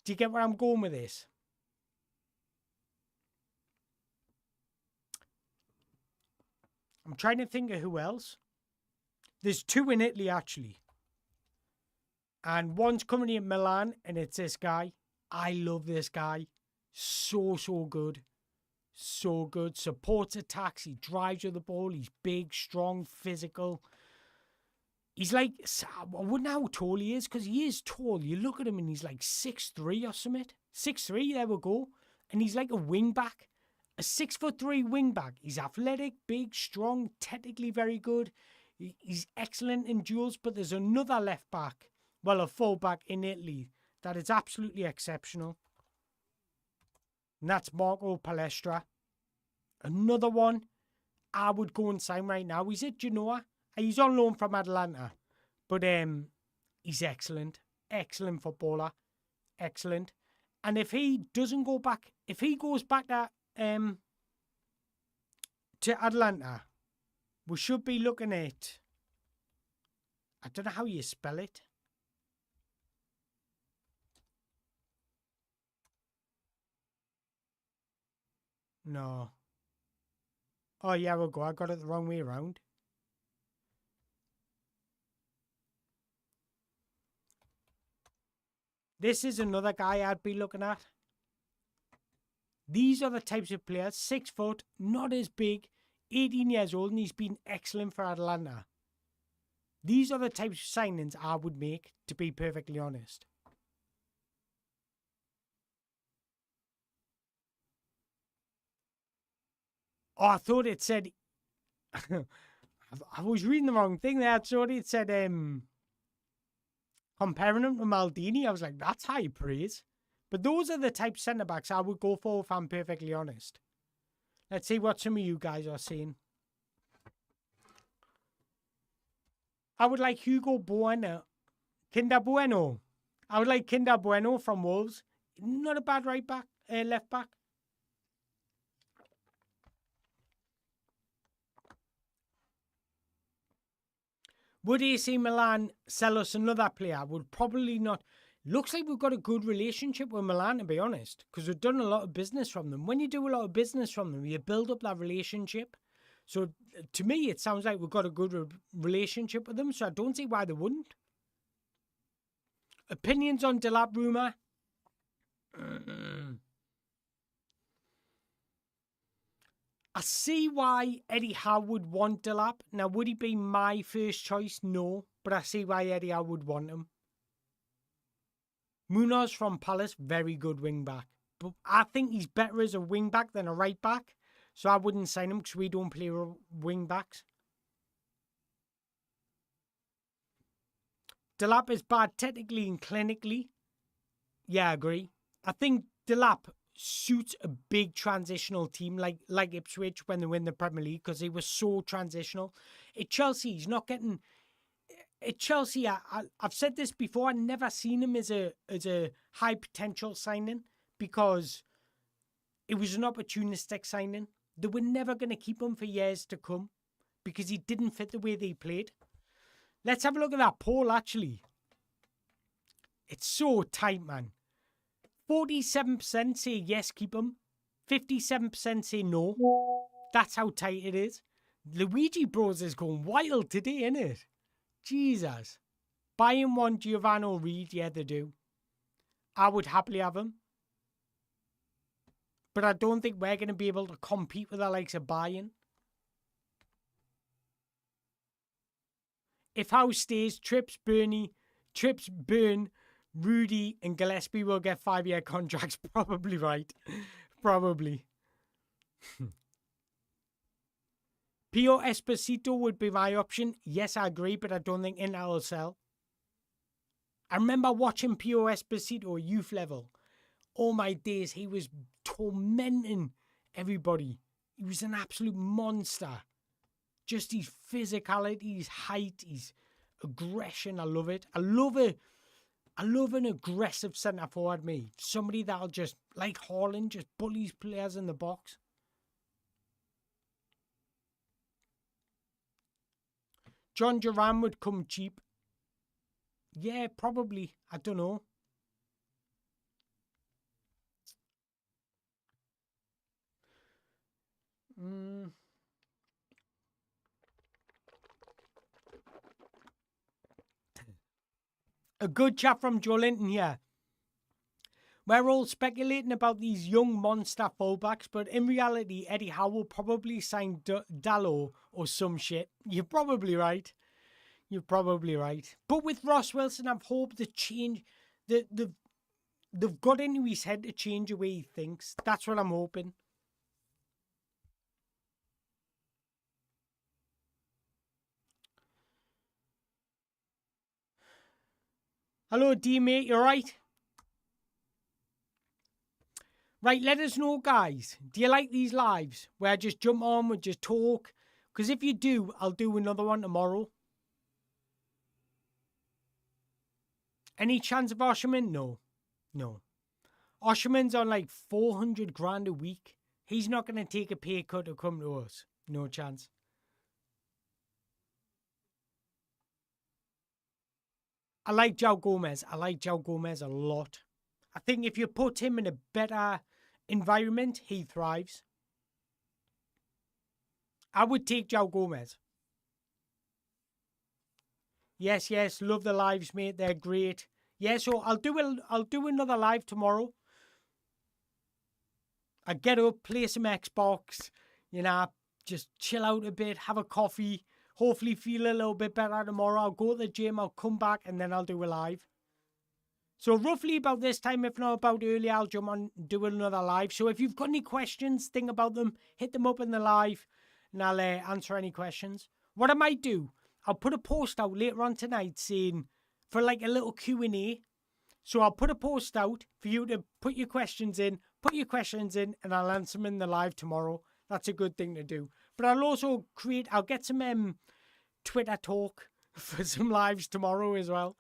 Do you get where I'm going with this? I'm trying to think of who else. There's two in Italy, actually. And one's currently in Milan, and it's this guy. I love this guy. So good. So good. Supports attacks. He drives with the ball. He's big, strong, physical. He's like... I wouldn't know how tall he is, because he is tall. You look at him, and he's like 6'3" or something. 6'3", there we go. And he's like a wing-back. A 6'3" wing-back. He's athletic, big, strong, technically very good. He's excellent in duels, but there's another left-back. Well, a full-back in Italy that is absolutely exceptional. And that's Marco Palestra. Another one I would go and sign right now. He's at Genoa. He's on loan from Atalanta. But he's excellent. Excellent footballer. Excellent. And if he doesn't go back, if he goes back to Atalanta, we should be looking at... I don't know how you spell it. No. Oh, yeah, we'll go. I got it the wrong way around. This is another guy I'd be looking at. These are the types of players. 6 foot, not as big, 18 years old, and he's been excellent for Atalanta. These are the types of signings I would make, to be perfectly honest. Oh, I thought it said... I was reading the wrong thing there. I thought it said comparing him to Maldini. I was like, that's high praise. But those are the type of centre-backs I would go for if I'm perfectly honest. Let's see what some of you guys are saying. I would like Hugo Bueno. Kinder Bueno. I would like Kinder Bueno from Wolves. Not a bad right back, left back. Would AC Milan sell us another player? Would probably not. Looks like we've got a good relationship with Milan, to be honest, because we've done a lot of business from them. When you do a lot of business from them, you build up that relationship. So to me, it sounds like we've got a good relationship with them, so I don't see why they wouldn't. Opinions on Delap rumour? I see why Eddie Howe would want Delap. Now, would he be my first choice? No. But I see why Eddie Howe would want him. Munoz from Palace, very good wing back. But I think he's better as a wing back than a right back. So I wouldn't sign him because we don't play wing backs. Delap is bad technically and clinically. Yeah, I agree. I think Delap suits a big transitional team like Ipswich when they win the Premier League because he was so transitional. At Chelsea, he's not getting... At Chelsea, I've said this before, I've never seen him as a high potential signing because it was an opportunistic signing. They were never going to keep him for years to come because he didn't fit the way they played. Let's have a look at that poll, actually. It's so tight, man. 47% say yes, keep him. 57% say no. That's how tight it is. Luigi Bros is going wild today, isn't it? Jesus. Bayern want Giovanni Reid. Yeah, they do. I would happily have him. But I don't think we're going to be able to compete with the likes of Bayern. If Howe stays, Trips, Burn, Rudy and Gillespie will get 5-year contracts. Probably right. Probably. Pio Esposito would be my option. Yes, I agree, but I don't think Inter will sell. I remember watching Pio Esposito at youth level. All my days, he was tormenting everybody. He was an absolute monster. Just his physicality, his height, his aggression. I love it. I love an aggressive centre forward, me. Somebody that'll just, like Haaland, just bullies players in the box. John Duran would come cheap. Yeah, probably. I don't know. A good chat from Joe Linton here. We're all speculating about these young monster fullbacks, but in reality, Eddie Howe will probably sign Dalot or some shit. You're probably right. You're probably right. But with Ross Wilson, I've hoped the change, they've got into his head to change the way he thinks. That's what I'm hoping. Hello, D mate, you alright? Right, let us know, guys. Do you like these lives where I just jump on, we just talk? Because if you do, I'll do another one tomorrow. Any chance of Osherman? No. No. Osherman's on like 400 grand a week. He's not going to take a pay cut to come to us. No chance. I like João Gomez. I like João Gomez a lot. I think if you put him in a better environment, he thrives. I would take João Gomez. Yes, yes, love the lives, mate. They're great. Yeah, so I'll do another live tomorrow. I get up, play some Xbox, you know, just chill out a bit, have a coffee, hopefully feel a little bit better tomorrow. I'll go to the gym, I'll come back, and then I'll do a live. So roughly about this time, if not about early, I'll jump on, do another live. So if you've got any questions, think about them, hit them up in the live, and I'll answer any questions. What I might do, I'll put a post out later on tonight saying, for like a little Q&A. So I'll put a post out for you to put your questions in, and I'll answer them in the live tomorrow. That's a good thing to do. But I'll also I'll get some Twitter talk for some lives tomorrow as well.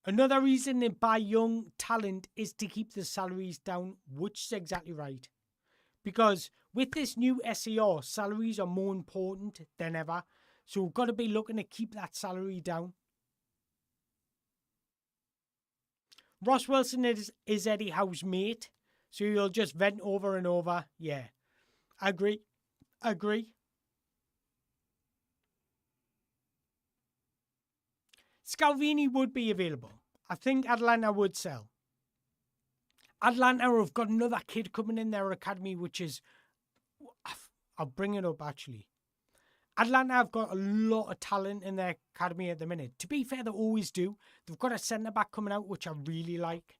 Another reason to buy young talent is to keep the salaries down, which is exactly right. Because with this new SER, salaries are more important than ever. So we've got to be looking to keep that salary down. Ross Wilson is Eddie Howe's mate. So you'll just vent over and over. Yeah, I agree. Scalvini would be available. I think Atlanta would sell. Atlanta have got another kid coming in their academy, which is... I'll bring it up, actually. Atlanta have got a lot of talent in their academy at the minute. To be fair, they always do. They've got a centre-back coming out, which I really like.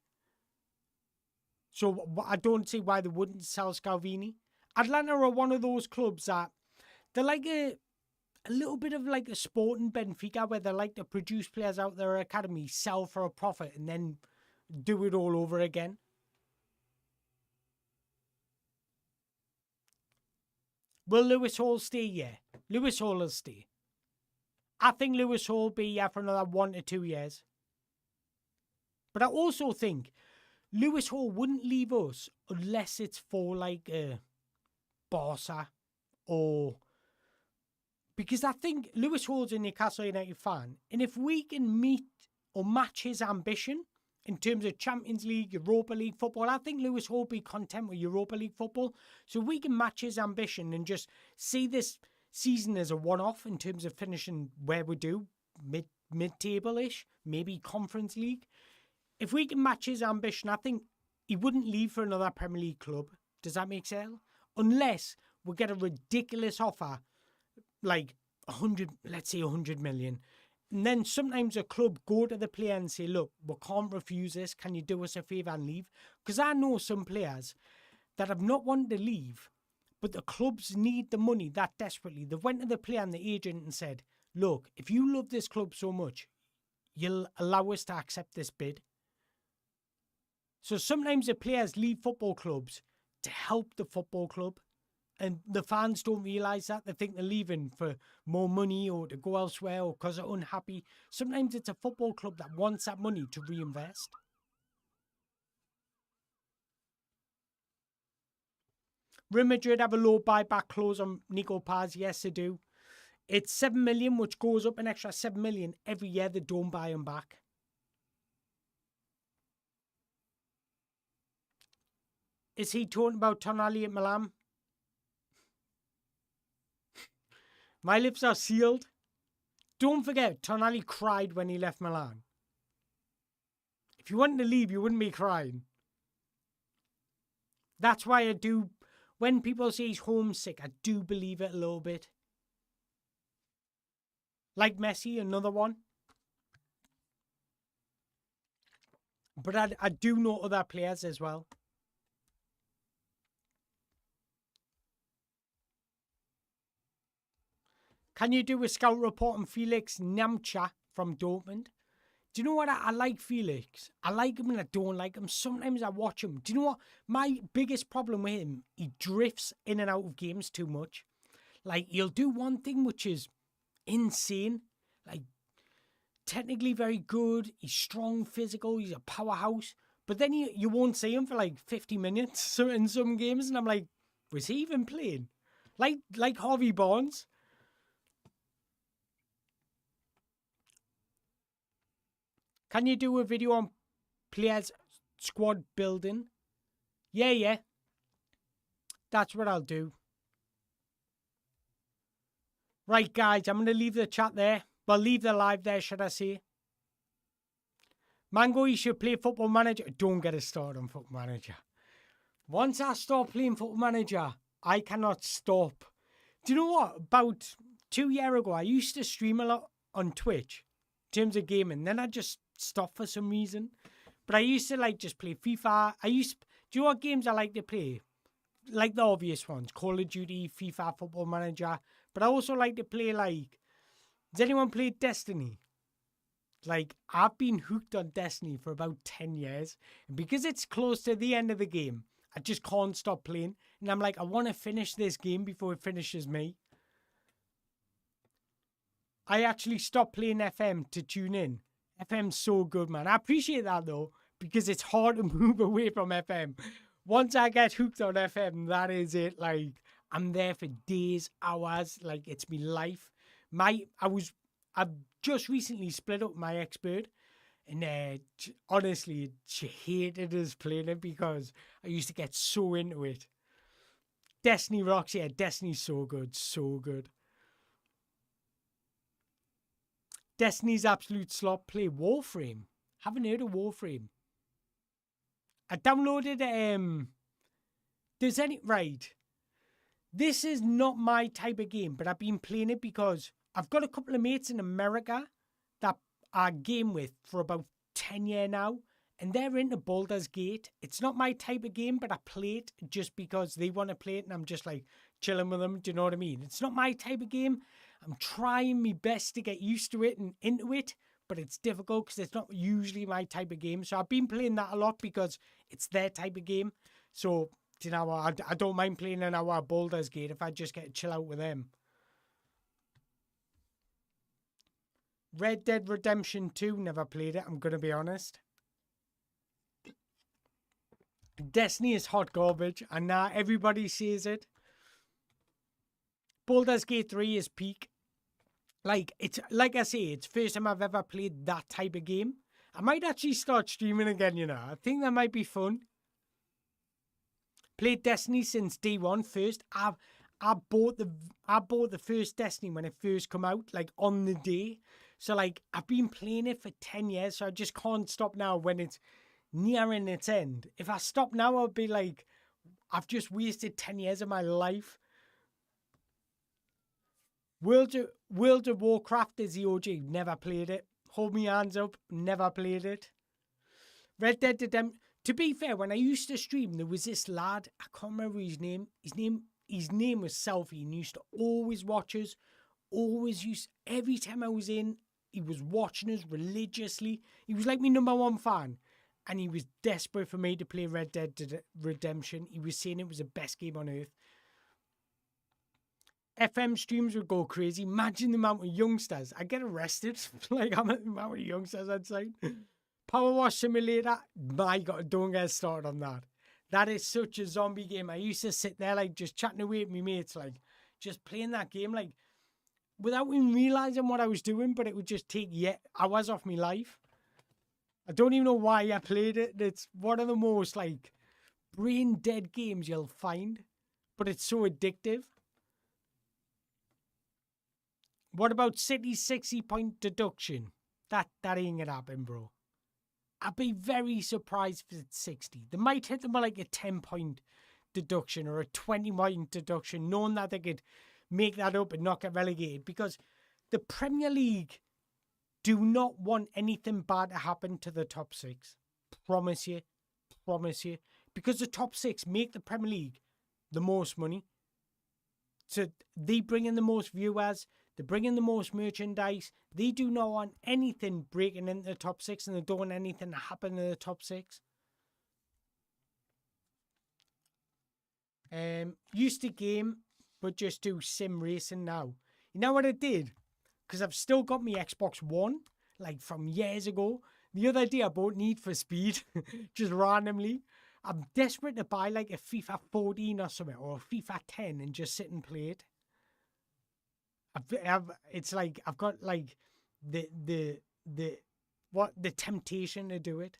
So I don't see why they wouldn't sell Scalvini. Atlanta are one of those clubs that they're like a little bit of like a Sporting Benfica, where they like to produce players out their academy, sell for a profit, and then do it all over again. Will Lewis Hall stay? Yeah. Lewis Hall will stay. I think Lewis Hall will be here for another 1 to 2 years. But I also think Lewis Hall wouldn't leave us unless it's for like Barca or... Because I think Lewis Hall's a Newcastle United fan. And if we can meet or match his ambition in terms of Champions League, Europa League football, I think Lewis Hall will be content with Europa League football. So we can match his ambition and just see this season as a one-off in terms of finishing where we do, mid-table-ish, maybe Conference League. If we can match his ambition, I think he wouldn't leave for another Premier League club. Does that make sense? Unless we get a ridiculous offer, like 100, let's say 100 million. And then sometimes a club go to the player and say, look, we can't refuse this. Can you do us a favour and leave? Because I know some players that have not wanted to leave, but the clubs need the money that desperately. They went to the player and the agent and said, look, if you love this club so much, you'll allow us to accept this bid. So sometimes the players leave football clubs to help the football club. And the fans don't realise that. They think they're leaving for more money or to go elsewhere or because they're unhappy. Sometimes it's a football club that wants that money to reinvest. Real Madrid have a low buyback clause on Nico Paz. Yes, they do. It's 7 million, which goes up an extra 7 million every year. They don't buy him back. Is he talking about Tonali at Milan? My lips are sealed. Don't forget, Tonali cried when he left Milan. If you wanted to leave, you wouldn't be crying. That's why I do, when people say he's homesick, I do believe it a little bit. Like Messi, another one. But I do know other players as well. Can you do a scout report on Felix Namcha from Dortmund? Do you know what? I like Felix. I like him and I don't like him. Sometimes I watch him. Do you know what? My biggest problem with him, he drifts in and out of games too much. Like, he'll do one thing which is insane. Like, technically very good. He's strong, physical. He's a powerhouse. But then you won't see him for like 50 minutes in some games. And I'm like, was he even playing? Like Harvey Barnes. Can you do a video on players squad building? Yeah. That's what I'll do. Right, guys, I'm going to leave the chat there. Well, leave the live there, should I say. Mango, you should play Football Manager. Don't get us started on Football Manager. Once I start playing Football Manager, I cannot stop. Do you know what? About 2 years ago, I used to stream a lot on Twitch in terms of gaming. Then I just stopped for some reason. But I used to like just play FIFA. Do you know what games I like to play? Like the obvious ones. Call of Duty, FIFA, Football Manager. But I also like to play like... Does anyone play Destiny? Like, I've been hooked on Destiny for about 10 years. And because it's close to the end of the game, I just can't stop playing. And I'm like, I want to finish this game before it finishes me. I actually stopped playing FM to tune in. FM's so good, man. I appreciate that, though, because it's hard to move away from FM. Once I get hooked on FM, that is it. Like, I'm there for days, hours. Like, it's my life. I've just recently split up my ex-bird. And honestly, she hated us playing it because I used to get so into it. Destiny rocks, yeah. Destiny's so good, so good. Destiny's absolute slop. Play Warframe. Haven't heard of Warframe. I downloaded Does any right? This is not my type of game, but I've been playing it because I've got a couple of mates in America that I game with for about 10 years now, and they're into Baldur's Gate. It's not my type of game, but I play it just because they want to play it, and I'm just like chilling with them. Do you know what I mean? It's not my type of game. I'm trying my best to get used to it and into it, but it's difficult because it's not usually my type of game. So I've been playing that a lot because it's their type of game. So, you know, I don't mind playing an hour Baldur's Gate if I just get to chill out with them. Red Dead Redemption 2, never played it, I'm going to be honest. Destiny is hot garbage, and now everybody says it. Baldur's Gate 3 is peak. Like I say, it's first time I've ever played that type of game. I might actually start streaming again, you know. I think that might be fun. Played Destiny since day one first. I bought the first Destiny when it first come out, like on the day. So like I've been playing it for 10 years, so I just can't stop now when it's nearing its end. If I stop now, I'll be like, I've just wasted 10 years of my life. World of Warcraft is the OG. Never played it. Hold me hands up. Never played it. Red Dead Redemption. To be fair, when I used to stream, there was this lad. I can't remember his name. His name was Selfie, and he used to always watch us. Every time I was in, he was watching us religiously. He was like my #1 fan. And he was desperate for me to play Red Dead Redemption. He was saying it was the best game on earth. FM streams would go crazy. Imagine the amount of youngsters. I'd get arrested. Like, how many amount of youngsters I'd say. Power Wash Simulator. My God, don't get started on that. That is such a zombie game. I used to sit there, like, just chatting away with my mates, like, just playing that game, like, without even realising what I was doing, but it would just take hours off my life. I don't even know why I played it. It's one of the most, like, brain-dead games you'll find, but it's so addictive. What about City's 60-point deduction? That ain't gonna happen, bro. I'd be very surprised if it's 60. They might hit them with like a 10-point deduction or a 20-point deduction, knowing that they could make that up and not get relegated. Because the Premier League do not want anything bad to happen to the top six. Promise you. Promise you. Because the top six make the Premier League the most money. So they bring in the most viewers. They bring in the most merchandise. They do not want anything breaking into the top six, and they don't want anything to happen in the top six. Used to game, but just do sim racing now. You know what I did? Because I've still got my Xbox One, like from years ago. The other day I bought Need for Speed, just randomly. I'm desperate to buy like a FIFA 14 or something, or a FIFA 10 and just sit and play it. It's like I've got like the temptation to do it.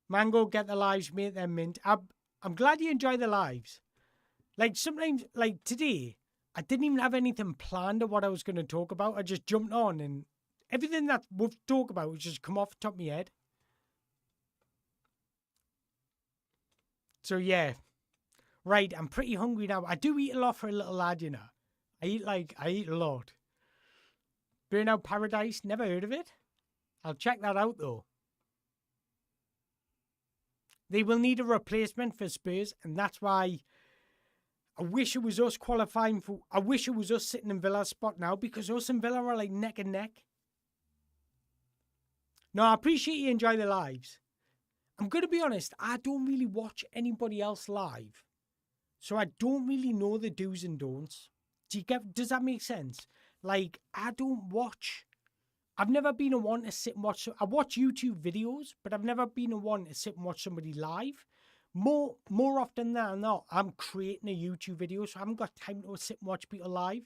Mango, get the lives, mate. They're mint. I'm glad you enjoy the lives. Like sometimes, like today, I didn't even have anything planned of what I was going to talk about. I just jumped on, and everything that we've talked about was just come off the top of my head. So yeah. Right, I'm pretty hungry now. I do eat a lot for a little lad, you know. I eat a lot. Burnout Paradise, never heard of it. I'll check that out though. They will need a replacement for Spurs, and that's why I wish it was us qualifying for... I wish it was us sitting in Villa's spot now, because us and Villa are like neck and neck. No, I appreciate you enjoy the lives. I'm going to be honest, I don't really watch anybody else live. So I don't really know the do's and don'ts. Does that make sense? Like, I don't watch... I've never been a one to sit and watch... I watch YouTube videos, but I've never been a one to sit and watch somebody live. More often than not, I'm creating a YouTube video, so I haven't got time to sit and watch people live.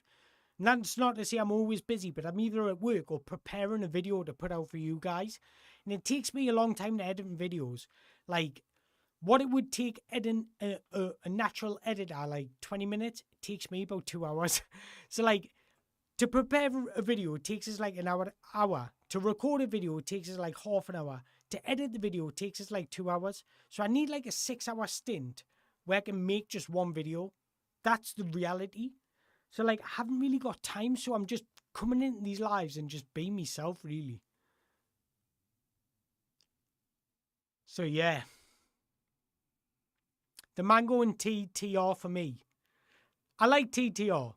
And that's not to say I'm always busy, but I'm either at work or preparing a video to put out for you guys. And it takes me a long time to edit videos. Like... What it would take editing a natural editor, like 20 minutes, it takes me about 2 hours. So like, to prepare a video, it takes us like an hour. To record a video, it takes us like half an hour. To edit the video, it takes us like 2 hours. So I need like a 6-hour stint where I can make just one video. That's the reality. So like, I haven't really got time, so I'm just coming into these lives and just being myself, really. So yeah. The Mango and TTR for me. I like TTR.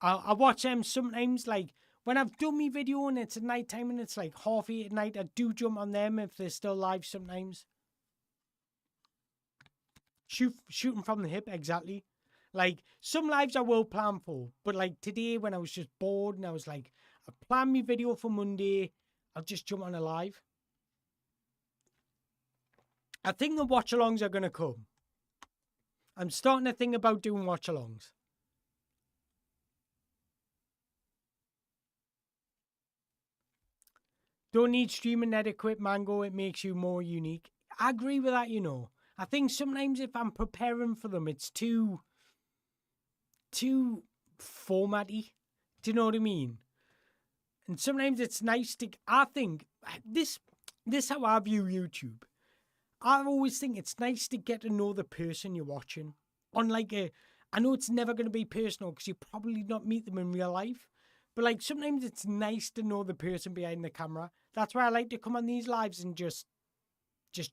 I watch them sometimes, like, when I've done my video and it's at night time and it's like 8:30 at night, I do jump on them if they're still live sometimes. Shooting from the hip, exactly. Like, some lives I will plan for, but like today when I was just bored and I was like, I plan my video for Monday, I'll just jump on a live. I think the watch-alongs are going to come. I'm starting to think about doing watch-alongs. Don't need streaming etiquette, Mango. It makes you more unique. I agree with that, you know. I think sometimes if I'm preparing for them, it's too formatty. Do you know what I mean? And sometimes it's nice to... I think this how I view YouTube. I always think it's nice to get to know the person you're watching. Unlike I know it's never going to be personal because you probably not meet them in real life. But like sometimes it's nice to know the person behind the camera. That's why I like to come on these lives and just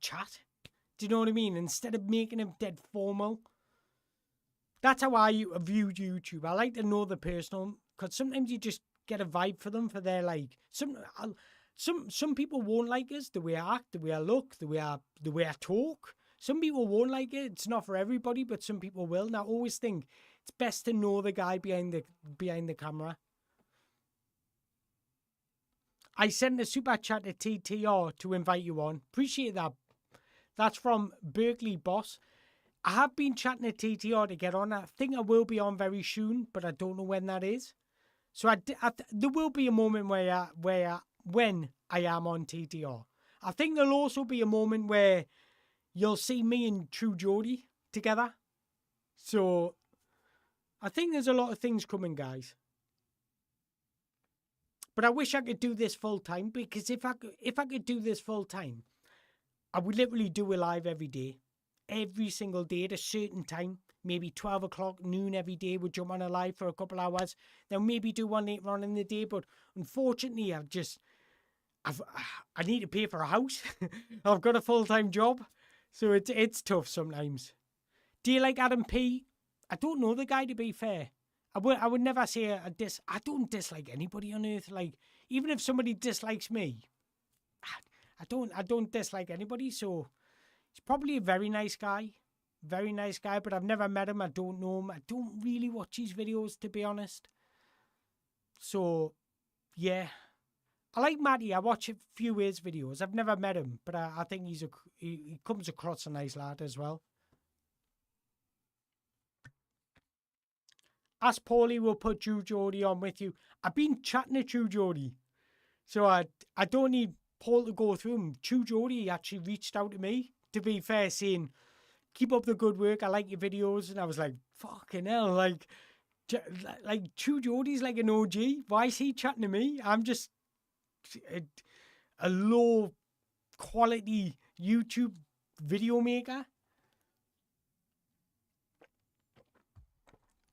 chat. Do you know what I mean? Instead of making it dead formal. That's how I view YouTube. I like to know the person because sometimes you just get a vibe for them for their like some people won't like us, the way I act, the way I look, the way I talk. Some people won't like it. It's not for everybody, but some people will. And I always think it's best to know the guy behind the camera. I sent a super chat to TTR to invite you on. Appreciate that. That's from Berkeley Boss. I have been chatting to TTR to get on. I think I will be on very soon, but I don't know when that is. So there will be a moment when I am on TTR. I think there'll also be a moment where you'll see me and True Jody together. So I think there's a lot of things coming, guys. But I wish I could do this full time, because if I could do this full time, I would literally do a live every day. Every single day at a certain time. Maybe 12 o'clock, noon every day. Would jump on a live for a couple hours. Then maybe do one later on in the day. But unfortunately, I need to pay for a house. I've got a full-time job. So it's tough sometimes. Do you like Adam P? I don't know the guy, to be fair. I would never say I don't dislike anybody on earth. Like, even if somebody dislikes me, I don't dislike anybody. So he's probably a very nice guy. Very nice guy, but I've never met him. I don't know him. I don't really watch his videos, to be honest. So, yeah. I like Matty. I watch a few of his videos. I've never met him, but I think he comes across a nice lad as well. Ask Paulie, we'll put True Jody on with you. I've been chatting to True Jody, so I don't need Paul to go through him. True Jody actually reached out to me, to be fair, saying, keep up the good work, I like your videos. And I was like, fucking hell, like True Jody's like an OG. Why is he chatting to me? I'm just a low quality YouTube video maker.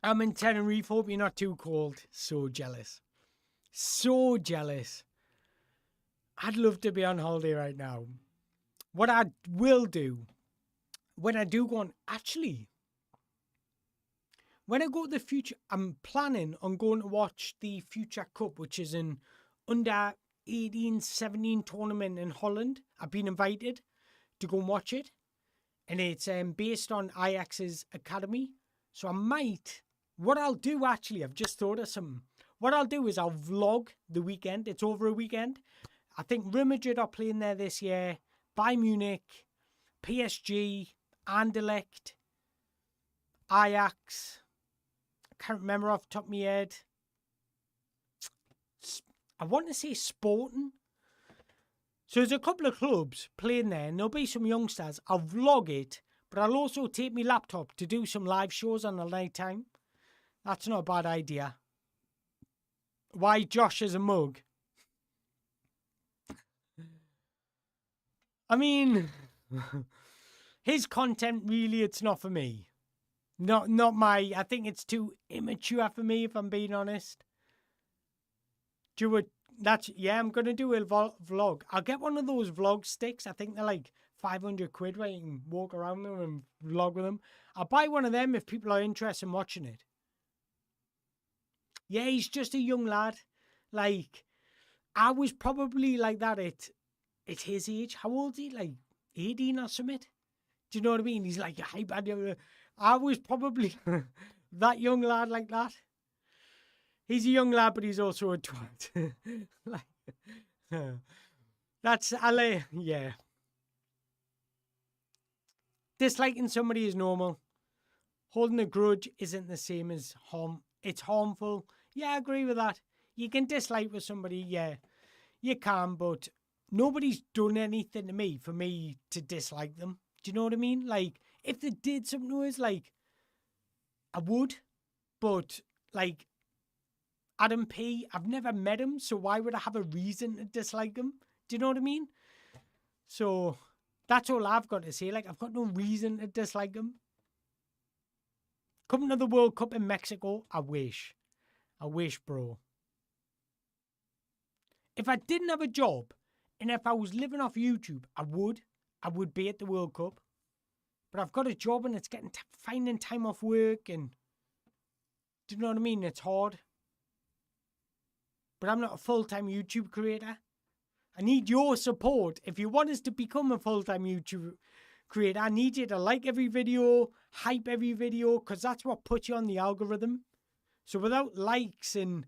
I'm in Tenerife, hope you're not too cold. So jealous. So jealous. I'd love to be on holiday right now. What I will do, when I do go on, actually, when I go to the Future, I'm planning on going to watch the Future Cup, which is an under 18-17 tournament in Holland. I've been invited to go and watch it. And it's based on Ajax's academy. So I might, what I'll do actually, I've just thought of some. What I'll do is I'll vlog the weekend. It's over a weekend. I think Real Madrid are playing there this year. Bayern Munich, PSG, Anderlecht, Ajax. I can't remember off the top of my head. I want to say Sporting. So there's a couple of clubs playing there, and there'll be some youngsters. I'll vlog it, but I'll also take my laptop to do some live shows on the night time. That's not a bad idea. Why Josh is a mug? I mean, his content really, it's not for me. Not my. I think it's too immature for me, if I'm being honest. I'm gonna do a vlog. I'll get one of those vlog sticks. I think they're like 500 quid, where you can walk around them and vlog with them. I'll buy one of them if people are interested in watching it. Yeah, he's just a young lad. Like, I was probably like that at his age. How old is he? Like 18 or something? Do you know what I mean? He's like, I was probably that young lad like that. He's a young lad, but he's also a twat. That's LA, yeah. Disliking somebody is normal. Holding a grudge isn't the same as harm. It's harmful. Yeah, I agree with that. You can dislike with somebody, yeah. You can, but nobody's done anything to me for me to dislike them. Do you know what I mean? Like, if they did something to us, like, I would. But, like, Adam P, I've never met him, so why would I have a reason to dislike him? Do you know what I mean? So, that's all I've got to say. Like, I've got no reason to dislike him. Coming to the World Cup in Mexico, I wish. I wish, bro. If I didn't have a job, and if I was living off YouTube, I would be at the World Cup. But I've got a job, and it's getting finding time off work, and do you know what I mean? It's hard. But I'm not a full-time YouTube creator. I need your support. If you want us to become a full-time YouTube creator, I need you to like every video, hype every video, because that's what puts you on the algorithm. So without likes and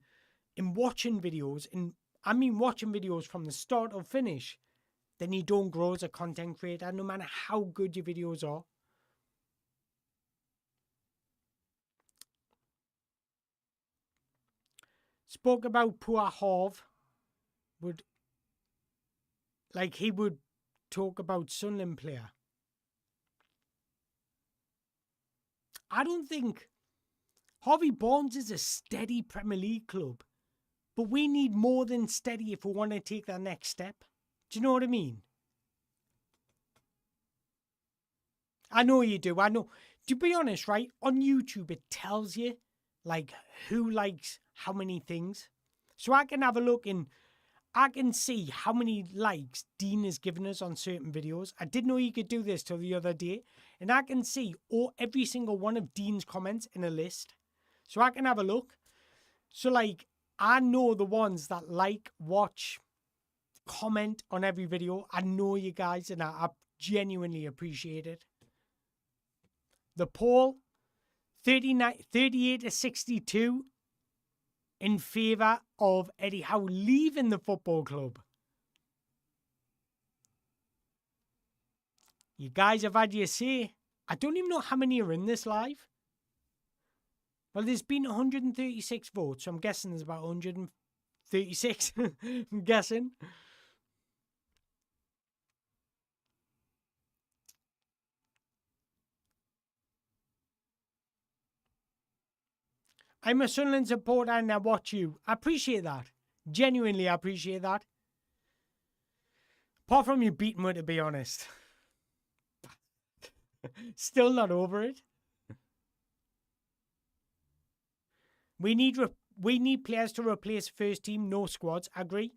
watching videos, and I mean watching videos from the start or finish, then you don't grow as a content creator, no matter how good your videos are. Spoke about poor Harv. He would talk about Sunderland player. I don't think Harvey Barnes is a steady Premier League club, but we need more than steady if we want to take that next step. Do you know what I mean? I know you do. I know. To be honest, right, on YouTube, it tells you, like, who likes how many things. So I can have a look and I can see how many likes Dean has given us on certain videos. I didn't know you could do this till the other day. And I can see every single one of Dean's comments in a list. So I can have a look. So, like, I know the ones that like, watch, comment on every video. I know you guys, and I genuinely appreciate it. The poll, 38 to 62 in favour of Eddie Howe leaving the football club. You guys have had your say. I don't even know how many are in this live. Well, there's been 136 votes, so I'm guessing there's about 136. I'm guessing. I'm a Sunderland supporter and I watch you. I appreciate that. Genuinely, I appreciate that. Apart from you beating me, to be honest. Still not over it. We need players to replace first team, no squads. Agree?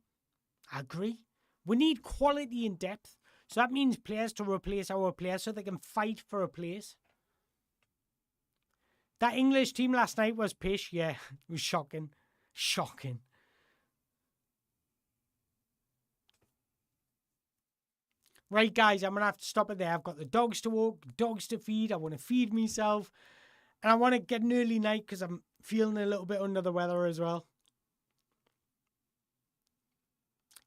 Agree. We need quality and depth. So that means players to replace our players so they can fight for a place. That English team last night was pish. Yeah, it was shocking. Shocking. Right, guys, I'm going to have to stop it there. I've got the dogs to walk, dogs to feed. I want to feed myself. And I want to get an early night because I'm feeling a little bit under the weather as well.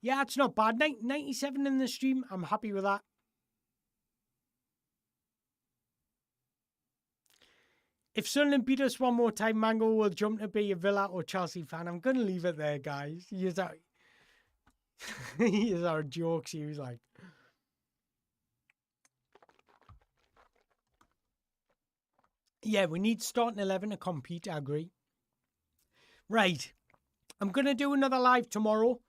Yeah, it's not bad. 97 in the stream. I'm happy with that. If Sunderland beat us one more time, Mango will jump to be a Villa or Chelsea fan. I'm going to leave it there, guys. He is our jokes. He was like... Yeah, we need starting 11 to compete, I agree. Right. I'm going to do another live tomorrow.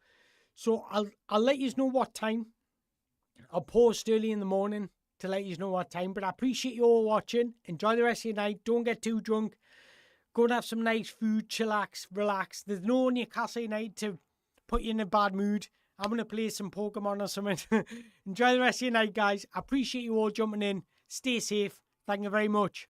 So I'll let you know what time. I'll post early in the morning to let you know what time. But I appreciate you all watching. Enjoy the rest of your night. Don't get too drunk. Go and have some nice food. Chillax. Relax. There's no Newcastle United to put you in a bad mood. I'm going to play some Pokemon or something. Enjoy the rest of your night, guys. I appreciate you all jumping in. Stay safe. Thank you very much.